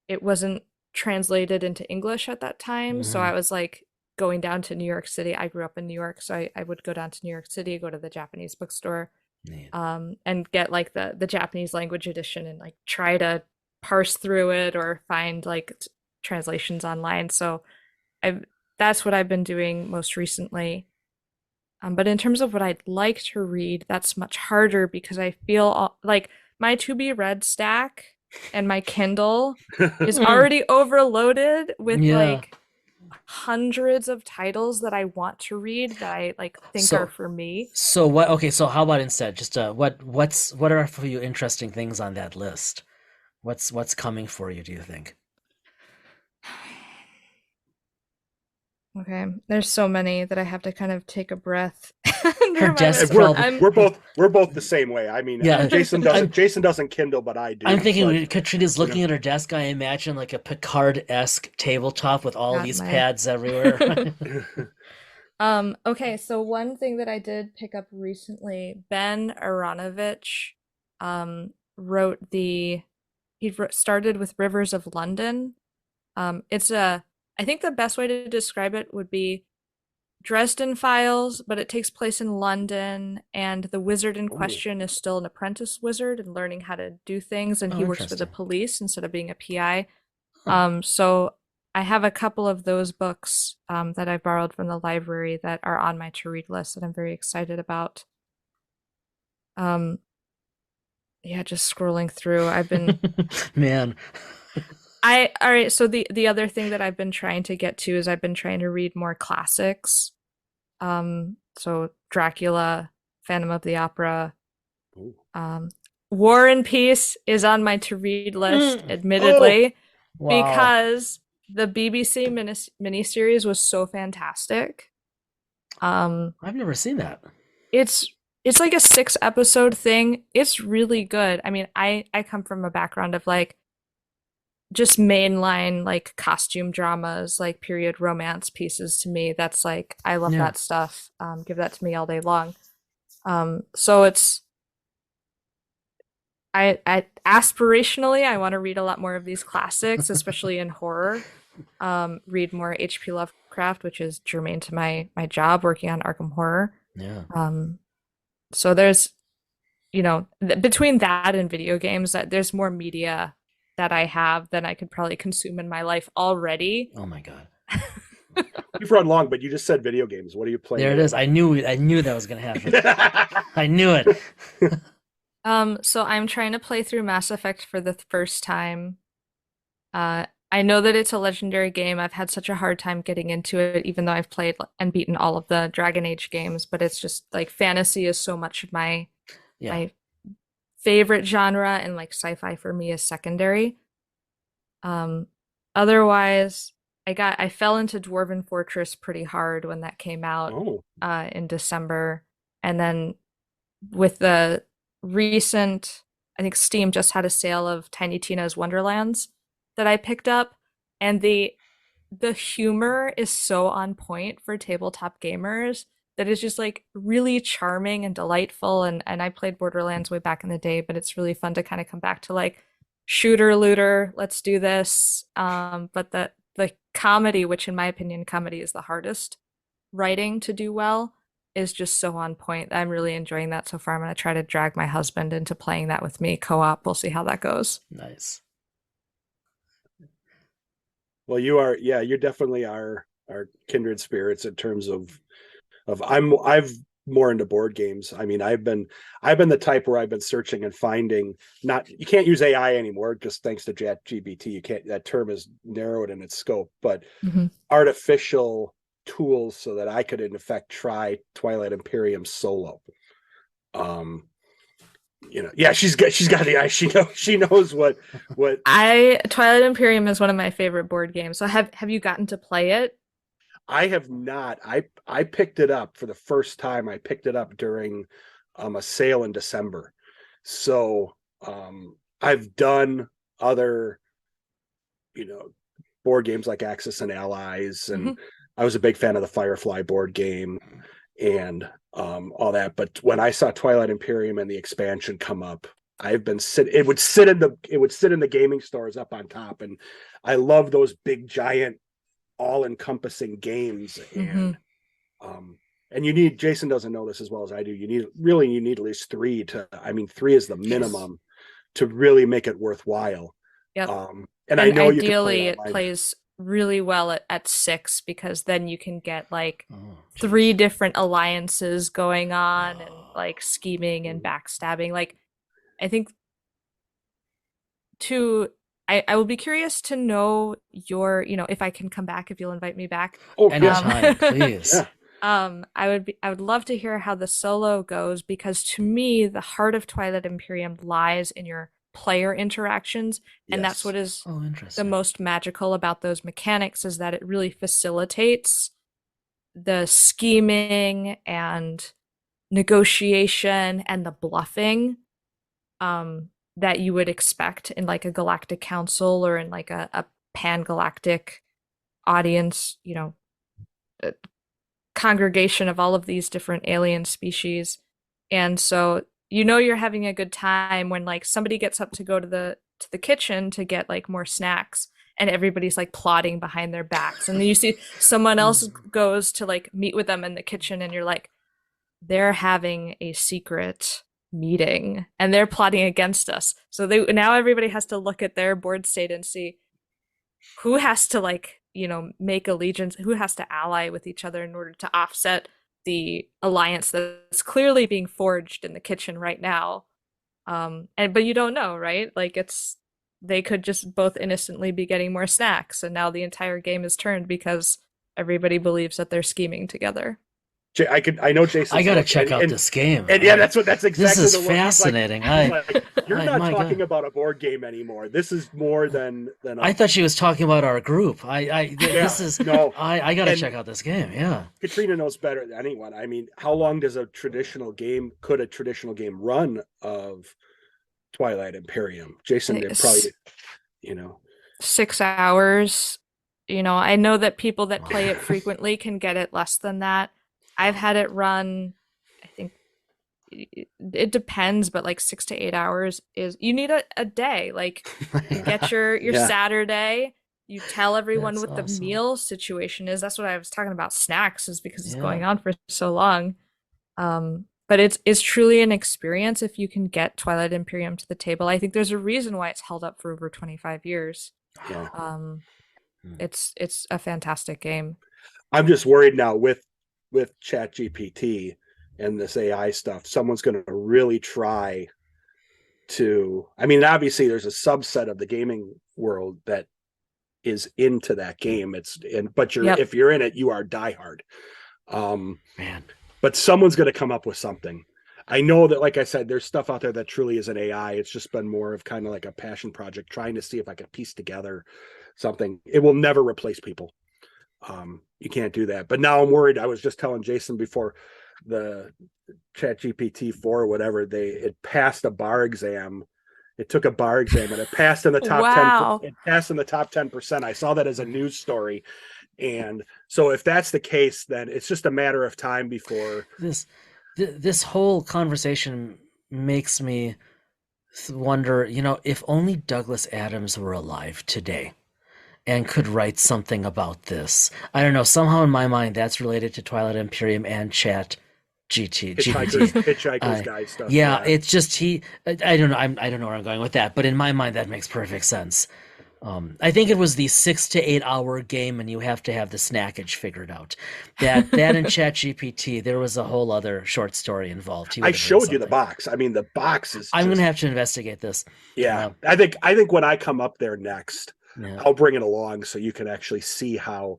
it wasn't translated into English at that time. So Hmm. I was like going down to New York City. I grew up in New York, so I would go down to New York City, go to the Japanese bookstore, Neat. and get like the Japanese language edition and like try to parse through it or find like translations online. So I've that's what I've been doing most recently. But in terms of what I'd like to read, that's much harder because I feel like my to be read stack and my Kindle is already overloaded with Yeah. like hundreds of titles that I want to read that I like think are So for me. so what okay, so how about instead just what are for you interesting things on that list? What's coming for you, do you think? Okay, there's so many that I have to kind of take a breath and Her remind desk And myself. probably we're both the same way. I mean, yeah, I'm Jason doesn't Kindle, but I I'm do. thinking But when Katrina's you know, looking at her desk, I imagine like a Picard-esque tabletop with all Got these my pads everywhere. Okay, so one thing that I did pick up recently, Ben Aronovich wrote started with Rivers of London. It's I think the best way to describe it would be Dresden Files, but it takes place in London, and the wizard in oh, question is still an apprentice wizard and learning how to do things, and Oh, he works for the interesting. police instead of being a PI. Huh. So I have a couple of those books that I borrowed from the library that are on my to read list that I'm very excited about. Um, yeah, just scrolling through. Man. All right, so the other thing that I've been trying to get to is I've been trying to read more classics. So Dracula, Phantom of the Opera, oh, um, War and Peace is on my to read list, Mm. oh, admittedly, Wow. because the BBC miniseries was so fantastic. Um, I've never seen that. it's it's like a 6 episode thing. It's really good. I mean, I come from a background of like just mainline like costume dramas, like period romance pieces to me. That's like I love Yeah. that stuff. Give that to me all day long. So it's I aspirationally I want to read a lot more of these classics, especially in horror. Read more H.P. Lovecraft, which is germane to my job working on Arkham Horror. Yeah. Um, so there's between that and video games, that there's more media that I have than I could probably consume in my life already. Oh my God. you've run long, but you just said video games. What are you playing There it right is. I knew that was gonna happen. now? I knew it. So I'm trying to play through Mass Effect for the first time. I know that it's a legendary game. I've had such a hard time getting into it, even though I've played and beaten all of the Dragon Age games, but it's just like fantasy is so much of Yeah. my favorite genre, and like sci-fi for me is secondary. Um, Otherwise, I fell into Dwarven Fortress pretty hard when that came out Oh, in December, and then with the recent, I think Steam just had a sale of Tiny Tina's Wonderlands that I picked up, and the humor is so on point for tabletop gamers that is just like really charming and delightful. And I played Borderlands way back in the day, but it's really fun to kind of come back to like shooter looter, let's do this. But the comedy, which in my opinion, comedy is the hardest writing to do well, is just so on point. I'm really enjoying that so far. I'm going to try to drag my husband into playing that with me co-op. We'll see how that goes. Nice. well, you're definitely our kindred spirits in terms of I've more into board games. I mean, I've been the type where I've been searching and finding, not, you can't use AI anymore just thanks to ChatGPT. You can't, that term is narrowed in its scope, but Mhm. artificial tools so that I could in effect try Twilight Imperium solo. Yeah, she's got the eye. She knows what Twilight Imperium is one of my favorite board games. So have you gotten to play it? I have not. I picked it up for the first time. I picked it up during a sale in December. So I've done other, board games like Axis and Allies, and Mhm. I was a big fan of the Firefly board game and all that. But when I saw Twilight Imperium and the expansion come up, it would sit in the gaming stores up on top, and I love those big giant all-encompassing games. Mhm. And you need, Jason doesn't know this as well as I do, you need at least three is the Yes. minimum to really make it worthwhile. Yep. And I And know you can play it ideally it online. plays really well at 6 because then you can get like Oh, 3 geez. different alliances going on and Oh. like scheming and backstabbing. Like I think to I will be curious to know your, if I can come back, if you'll invite me back. Oh yeah, Anytime, please. yeah. I would love to hear how the solo goes because to me the heart of Twilight Imperium lies in your player interactions, and that's Yes. what is Oh, the interesting. most magical about those mechanics is that it really facilitates the scheming and negotiation and the bluffing that you would expect in like a galactic council or in like a pan-galactic audience, congregation of all of these different alien species. And so you're having a good time when like somebody gets up to go to the kitchen to get like more snacks and everybody's like plotting behind their backs. And then you see someone else goes to like meet with them in the kitchen and you're like, they're having a secret meeting and they're plotting against us. So now everybody has to look at their board state and see who has to like, make allegiance, who has to ally with each other in order to offset the alliance that's clearly being forged in the kitchen right now. But you don't know, right? Like they could just both innocently be getting more snacks and now the entire game is turned because everybody believes that they're scheming together. I know Jason's I gotta look, check out this game. and yeah, that's This exactly is the look. fascinating. He's like, you're not My talking God. about a board game anymore. This is more than I thought she was talking about our group. This yeah, is, no. I gotta And check out this game. Yeah. Katrina knows better than anyone. I mean, how long does could a traditional game run of Twilight Imperium? Jason did probably, you know, 6 hours. I know that people that play it Wow. frequently can get it less than that. I've had it run, I think it depends, but like 6 to 8 hours is you need a day. Like you get your yeah, Saturday, you tell everyone That's what the awesome. meal situation is. That's what I was talking about snacks is because it's Yeah. going on for so long. But it's truly an experience if you can get Twilight Imperium to the table. I think there's a reason why it's held up for over 25 years. yeah. Um, Hmm. it's a fantastic game. I'm just worried now with Chat GPT and this AI stuff. Someone's going to really try to. I mean, obviously, there's a subset of the gaming world that is into that game. But Yep. if you're in it, you are diehard. Man. But someone's going to come up with something. I know that, like I said, there's stuff out there that truly is an AI. It's just been more of kind of like a passion project, trying to see if I could piece together something. It will never replace people. You can't do that. But now I'm worried. I was just telling Jason before the Chat GPT 4 or whatever, it passed a bar exam. It took a bar exam and it passed in the top Wow. 10. It passed in the top 10%. I saw that as a news story. And so if that's the case, then it's just a matter of time before This whole conversation makes me wonder, if only Douglas Adams were alive today and could write something about this. I don't know, somehow in my mind that's related to Twilight Imperium and Chat Hitchhiker's GPT. Guide stuff. Yeah, it's just I don't know. I don't know where I'm going with that, but in my mind that makes perfect sense. I think it was the 6 to 8 hour game, and you have to have the snackage figured out. That in Chat GPT, there was a whole other short story involved. I showed you the box. I mean, the box is. I'm gonna have to investigate this. Yeah, I think when I come up there next, Yeah. I'll bring it along so you can actually see how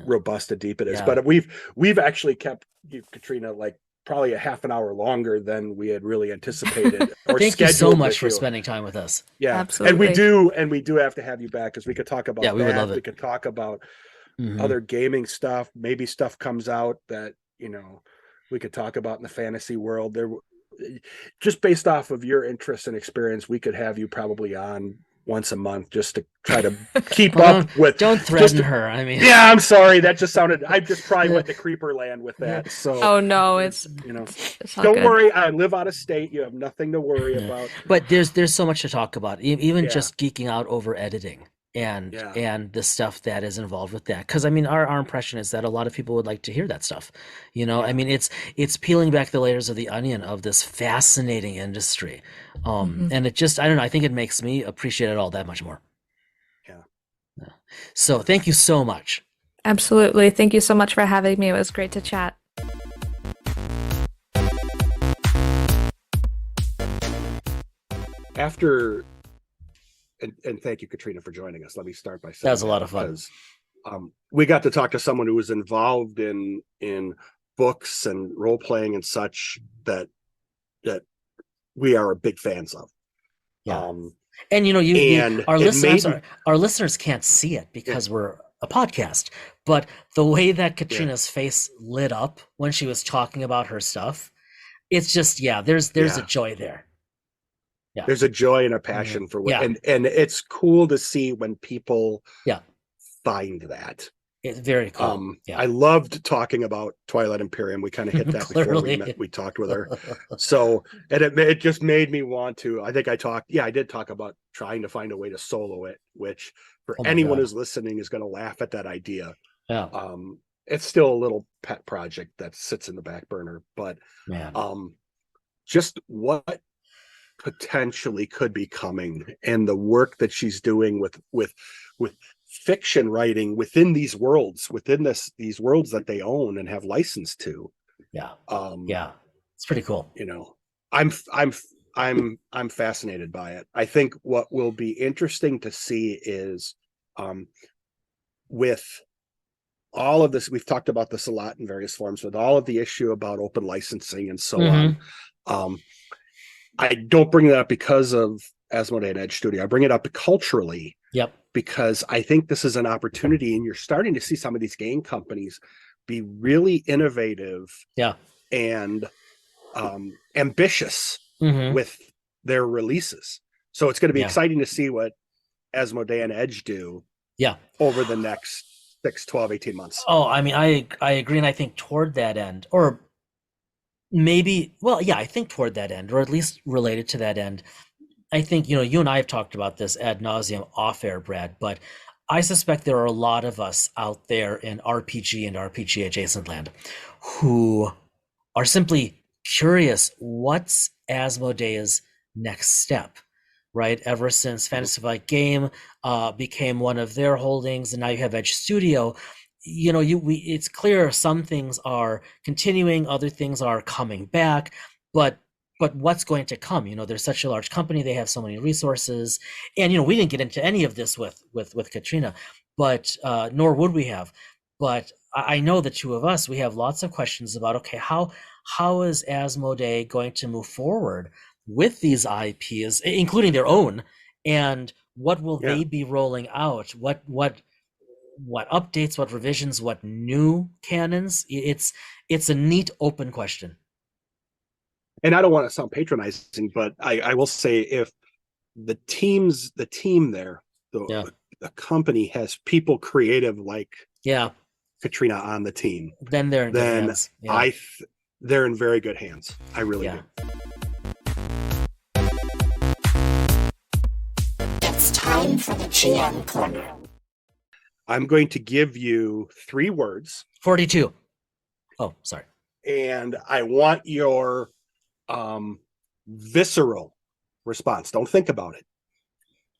robust and deep it is. Yeah. But we've actually kept you, Katrina, like probably a half an hour longer than we had really anticipated. Or Thank you so scheduled much with for you. spending time with us. Yeah, Absolutely. and we do have to have you back because we could talk about we would love it. We could talk about Mhm. other gaming stuff. Maybe stuff comes out that we could talk about in the fantasy world. There, just based off of your interest and experience, we could have you probably on once a month just to try to keep Well, up with. Don't threaten her. I mean, Yeah, I'm sorry. That just sounded. I just probably went to creeper land with that. So. Oh no, it's all Don't good. worry. I live out of state. You have nothing to worry Yeah. about. But there's so much to talk about. Even Yeah. just geeking out over editing and the stuff that is involved with that. Because I mean, our impression is that a lot of people would like to hear that stuff. I mean, it's peeling back the layers of the onion of this fascinating industry. And it just, I don't know. I think it makes me appreciate it all that much more. Yeah. Yeah. So thank you so much. Absolutely. Thank you so much for having me. It was great to chat. After and thank you, Katrina, for joining us. Let me start by saying That was a lot of fun. because we got to talk to someone who was involved in books and role playing and such that we are big fans of. Yeah. And you and our it listeners made our listeners can't see it because we're a podcast, but the way that Katrina's face lit up when she was talking about her stuff, it's just there's a joy there. Yeah. There's a joy and a passion for what, Yeah. and it's cool to see when people find that. It's very cool. I loved talking about Twilight Imperium. We kind of hit that before we met. We talked with her. So, and it just made me want to, I think I did talk about trying to find a way to solo it, which for anyone who's listening is going to laugh at that idea. Yeah. It's still a little pet project that sits in the back burner, but just what potentially could be coming and the work that she's doing with fiction writing within these worlds, these worlds that they own and have license to. It's pretty cool. I'm fascinated by it. I think what will be interesting to see is with all of this, we've talked about this a lot in various forms, with all of the issue about open licensing and so on. I don't bring that up because of Asmodee and Edge Studio. I bring it up culturally. Because I think this is an opportunity, and you're starting to see some of these game companies be really innovative and ambitious with their releases. So it's going to be exciting to see what Asmodee and Edge do over the next 6, 12, 18 months. Oh, I mean, I agree. And I think toward that end, or maybe, I think toward that end, or at least related to that end, I think, you and I have talked about this ad nauseum off air, Brad, but I suspect there are a lot of us out there in RPG and RPG adjacent land who are simply curious, what's Asmodee's next step, right? Ever since Fantasy Flight Game became one of their holdings, and now you have Edge Studio, it's clear some things are continuing, other things are coming back, but what's going to come? They're such a large company, they have so many resources, and we didn't get into any of this with Katrina, but nor would we have. But I know the two of us, we have lots of questions about, okay, how is Asmodee going to move forward with these IPs, including their own, and what will they be rolling out? What updates, what revisions, what new canons? It's a neat open question. And I don't want to sound patronizing, but I will say, if the team there, the company has people creative like Katrina on the team, then they're in good hands. They're in very good hands. I really do. It's time for the GM Corner. I'm going to give you 3 words. 42. Oh, sorry. And I want your visceral response. Don't think about it.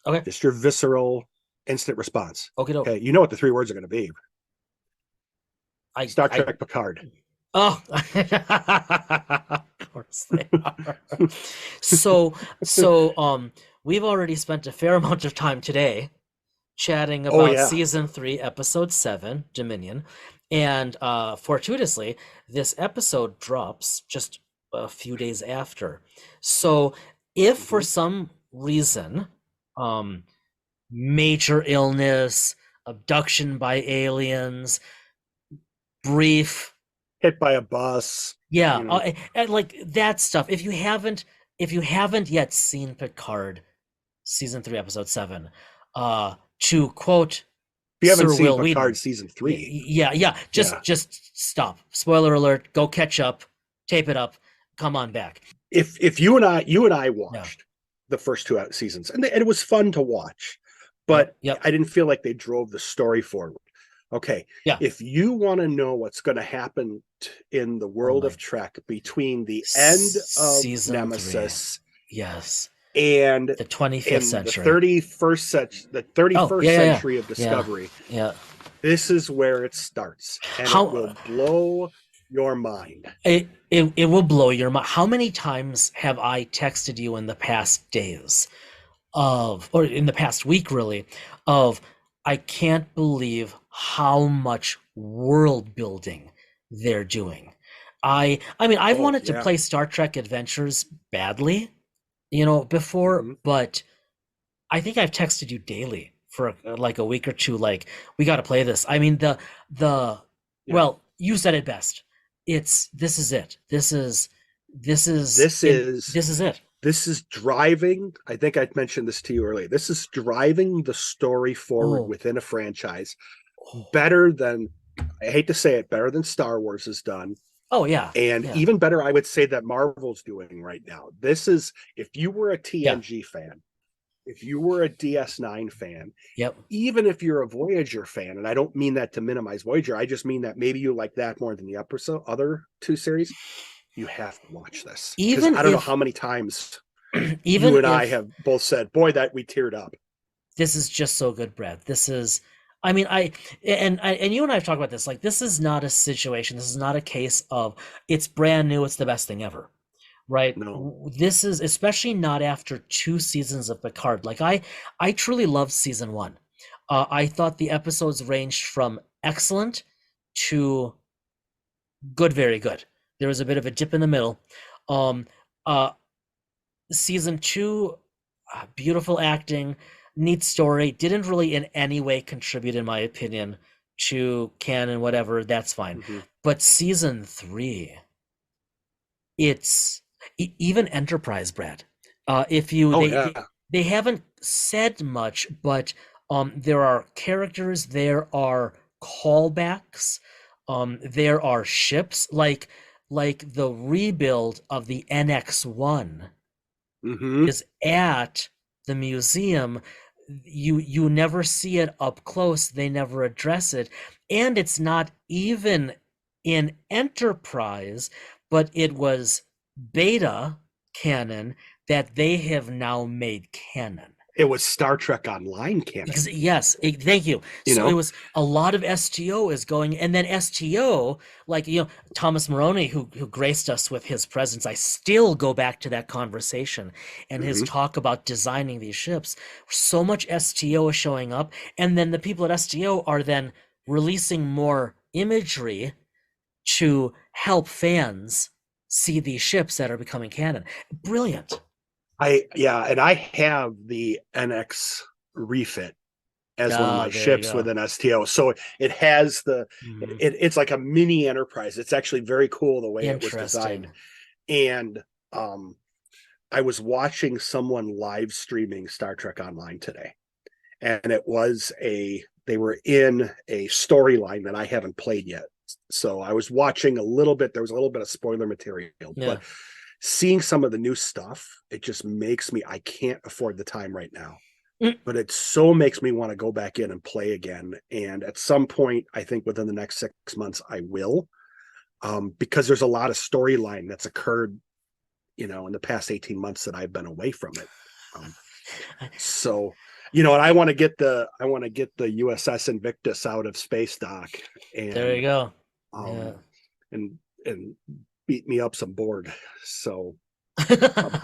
Okay. Just your visceral instant response. Okay. You know what the 3 words are going to be. Star Trek Picard. Oh, of course they are. So we've already spent a fair amount of time today chatting about season 3, episode 7, Dominion, and fortuitously, this episode drops just a few days after. So if for some reason, major illness, abduction by aliens, brief, hit by a bus, and like that stuff, if you haven't yet seen Picard season 3 episode 7, to quote, if you haven't Sir seen Will Picard Wheaton, season 3, just stop. Spoiler alert. Go catch up. Tape it up. Come on back. If you and I watched the first 2 seasons, and it was fun to watch, but I didn't feel like they drove the story forward. Okay. If you want to know what's going to happen in the world of Trek between the end of season Nemesis, 3. and The 25th in century. the 31st yeah. century of Yeah. Discovery. Yeah. This is where it starts, and How it will blow your mind. it will blow your mind. How many times have I texted you in the past days or in the past week really, of I can't believe how much world building they're doing. I mean, I've Oh wanted to yeah. play Star Trek Adventures badly, before, but I think I've texted you daily for like a week or two, like, we got to play this. I mean, the Yeah. well, you said it best. This is it. This is This is this is it. this is driving. I think I mentioned this to you earlier. This is driving the story forward Oh, within a franchise oh, better than, I hate to say it, better than Star Wars has done. oh, yeah, And yeah, even better, I would say, that Marvel's doing right now. This is, if you were a yeah, TNG fan, if you were a DS9 fan, yep. even if you're a Voyager fan, and I don't mean that to minimize Voyager, I just mean that maybe you like that more than the other two series, you have to watch this. Because Even I don't know if how many times you even and I if have both said, boy, that we teared up. this is just so good, Brad. This is, I mean, and you and I have talked about this. Like, this is not a situation. This is not a case of it's brand new. It's the best thing ever, right? No. This is especially not after 2 seasons of Picard. Like, I truly loved season 1. I thought the episodes ranged from excellent to good, very good. There was a bit of a dip in the middle. Um, uh, Season 2, beautiful acting, neat story, didn't really in any way contribute, in my opinion, to canon, whatever, that's fine. Mm-hmm. But season 3, it's even Enterprise, Brad. If you Oh, yeah. they haven't said much, but there are characters, there are callbacks, there are ships, like the rebuild of the NX-1 Mm-hmm. is at the museum. You never see it up close. They never address it, and it's not even in Enterprise, but it was beta canon that they have now made canon. It was Star Trek Online canon. Yes, thank you. You So know? it was a lot of STO is going, and then STO, like, Thomas Moroni, who graced us with his presence. I still go back to that conversation and his Mm-hmm. talk about designing these ships. So much STO is showing up, and then the people at STO are then releasing more imagery to help fans see these ships that are becoming canon. Brilliant. And I have the NX refit as one of my There you ships go. within STO. So it has Mhm. it's like a mini Enterprise. It's actually very cool the way it was designed. Interesting. And I was watching someone live streaming Star Trek Online today, and they were in a storyline that I haven't played yet. So I was watching a little bit. There was a little bit of spoiler material, Yeah. but seeing some of the new stuff, it just makes me, I can't afford the time right now, but it so makes me want to go back in and play again. And at some point, I think within the next 6 months, I will, because there's a lot of storyline that's occurred, in the past 18 months that I've been away from it. So, and I want to get the USS Invictus out of space dock, and There you go. yeah. Yeah. and beat me up some board. So, That's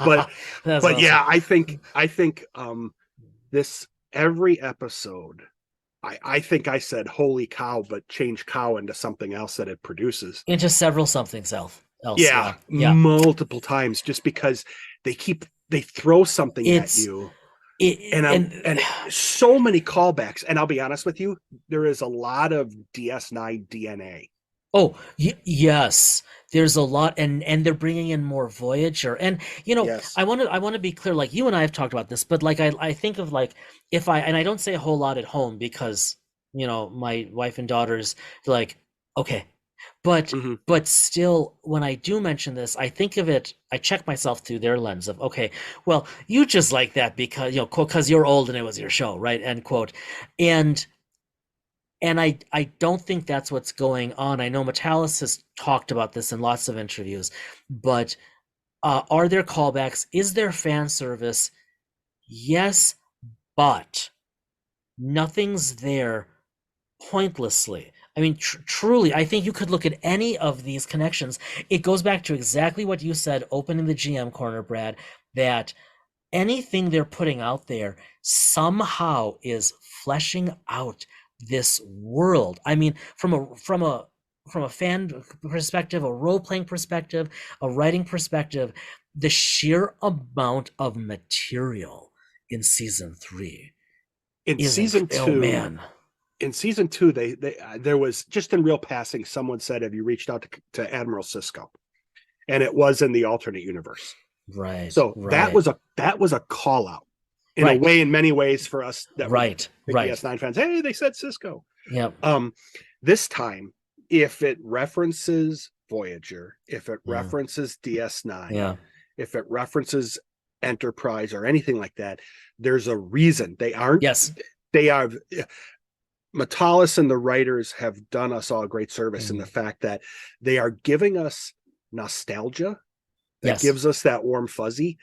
but awesome. yeah, I think this every episode, I think I said holy cow, but change cow into something else that it produces. Into several somethings else. Yeah, Yeah. multiple times, just because they throw something at you. And so many callbacks. And I'll be honest with you, there is a lot of DS9 DNA. Oh, yes. There's a lot, and they're bringing in more Voyager. And Yes. I want to be clear. Like, you and I have talked about this, but like, I think of, like, and I don't say a whole lot at home because my wife and daughters, like, okay, but Mhm. but still, when I do mention this, I think of it. I check myself through their lens of, okay, well, you just like that because quote, because you're old and it was your show, right? End quote. And I don't think that's what's going on. I know Metalis has talked about this in lots of interviews, but are there callbacks? Is there fan service? Yes, but nothing's there pointlessly. I mean, truly, I think you could look at any of these connections. It goes back to exactly what you said, opening the GM corner, Brad, that anything they're putting out there somehow is fleshing out this world. I mean, from a fan perspective, a role-playing perspective, a writing perspective, the sheer amount of material in season 3 In is season oh two, man. in season two, they there was just in real passing, someone said, "Have you reached out to Admiral Cisco?" And it was in the alternate universe. Right, So right, that was a call out in a right, way, in many ways, for us that were right, big right. DS9 fans. Hey, they said Cisco. Yep. This time, if it references Voyager, if it Yeah. references DS9, Yeah. if it references Enterprise or anything like that, there's a reason. They aren't. Yes. They are. Metalis and the writers have done us all a great service in the fact that they are giving us nostalgia that Yes. gives us that warm fuzzy,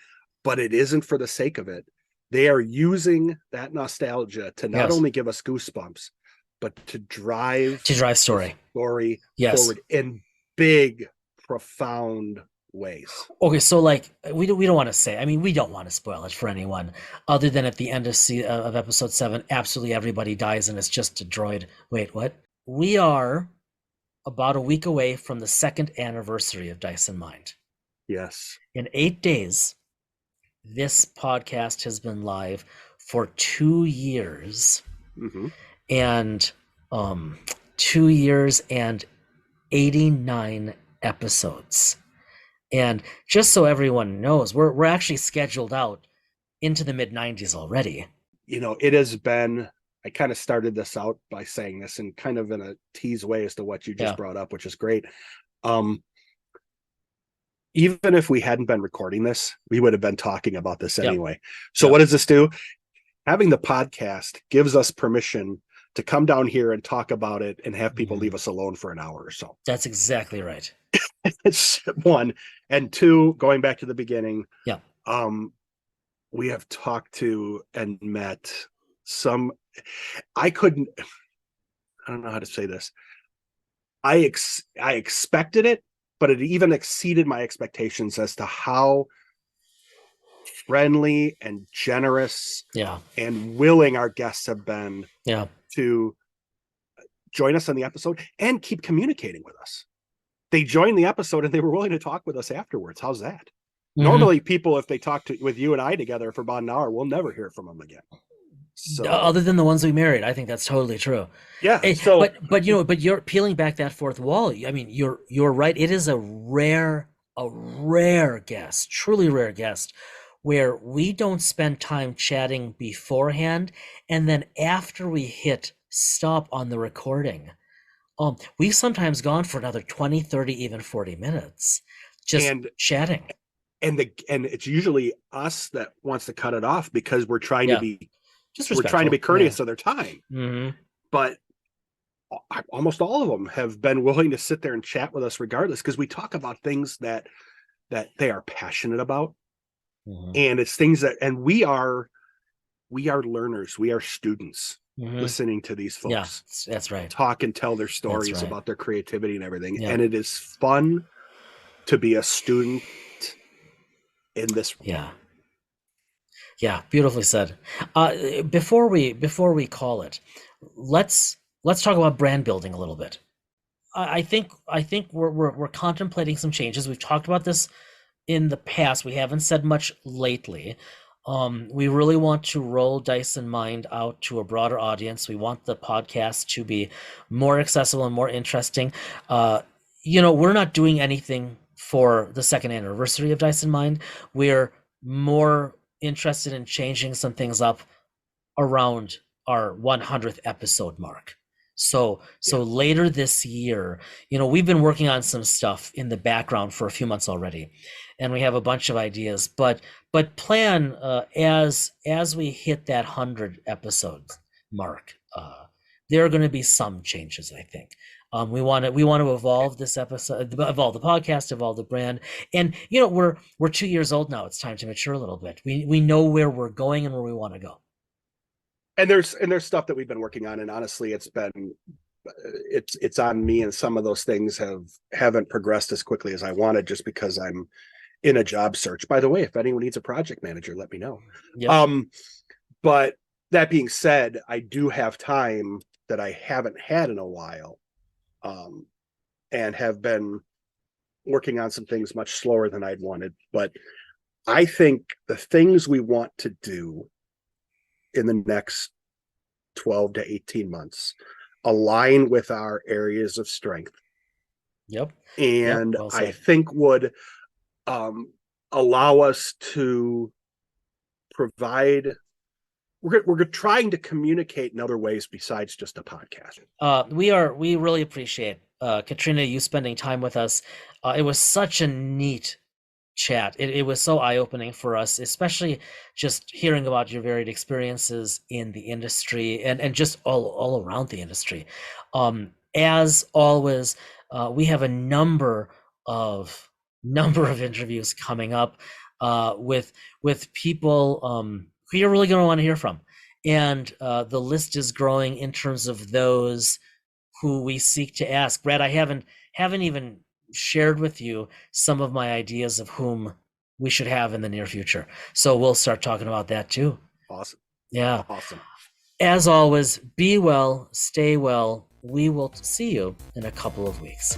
but it isn't for the sake of it. They are using that nostalgia to not Yes. only give us goosebumps, but to drive story. story Yes. forward in big, profound ways. Okay, so like we don't want to say. I mean, we don't want to spoil it for anyone, other than at the end of episode 7, absolutely everybody dies and it's just a droid. Wait, what? We are about a week away from the 2nd anniversary of Dice and Mind. Yes. In 8 days, this podcast has been live for 2 years, and 2 years and 89 episodes. And just so everyone knows, we're actually scheduled out into the mid-90s already. You know, it has been, I kind of started this out by saying this and kind of in a tease way as to what you just brought up, which is great. Even if we hadn't been recording this, we would have been talking about this anyway. So what does this do? Having the podcast gives us permission to come down here and talk about it and have people leave us alone for an hour or so. That's exactly right. It's one. And two, going back to the beginning, we have talked to and met some, I don't know how to say this. I expected it, but it even exceeded my expectations as to how friendly and generous and willing our guests have been to join us on the episode and keep communicating with us. They joined the episode and they were willing to talk with us afterwards. How's that? Normally people, if they talk with you and I together for about an hour, we'll never hear from them again. So, other than the ones we married, I think that's totally true. Yeah. But you're peeling back that fourth wall. I mean, you're right. It is a rare guest, truly rare guest, where we don't spend time chatting beforehand, and then after we hit stop on the recording, we've sometimes gone for another 20, 30, even 40 minutes just chatting. And it's usually us that wants to cut it off because we're trying to be courteous of their time. But almost all of them have been willing to sit there and chat with us regardless, because we talk about things that they are passionate about. And it's things that, and we are learners, we are students listening to these folks. Yeah, that's right. Talk and tell their stories about their creativity and everything. And it is fun to be a student in this. Yeah, beautifully said. Before we call it, let's talk about brand building a little bit. I think we're contemplating some changes. We've talked about this in the past. We haven't said much lately. We really want to roll Dice and Mind out to a broader audience. We want the podcast to be more accessible and more interesting. We're not doing anything for the 2nd anniversary of Dice and Mind. We're more interested in changing some things up around our 100th episode mark. So later this year, we've been working on some stuff in the background for a few months already, and we have a bunch of ideas, but plan as we hit that 100 episodes mark, there are going to be some changes, I think. We want to evolve this episode, evolve the podcast, evolve the brand, and we're 2 years old now. It's time to mature a little bit. We know where we're going and where we want to go. And there's stuff that we've been working on, and honestly, it's on me, and some of those things haven't progressed as quickly as I wanted, just because I'm in a job search. By the way, if anyone needs a project manager, let me know. Yep. But that being said, I do have time that I haven't had in a while, and have been working on some things much slower than I'd wanted. But I think the things we want to do in the next 12 to 18 months align with our areas of strength. Yep. And Well said. I think would allow us to provide. We're trying to communicate in other ways besides just a podcast. We really appreciate Katrina, you spending time with us. It was such a neat chat. It was so eye-opening for us, especially just hearing about your varied experiences in the industry and just all around the industry. As always, we have a number of interviews coming up with people who you're really going to want to hear from, and the list is growing in terms of those who we seek to ask. Brad, I haven't even shared with you some of my ideas of whom we should have in the near future. So we'll start talking about that too. Awesome. Yeah. Awesome. As always, be well, stay well. We will see you in a couple of weeks.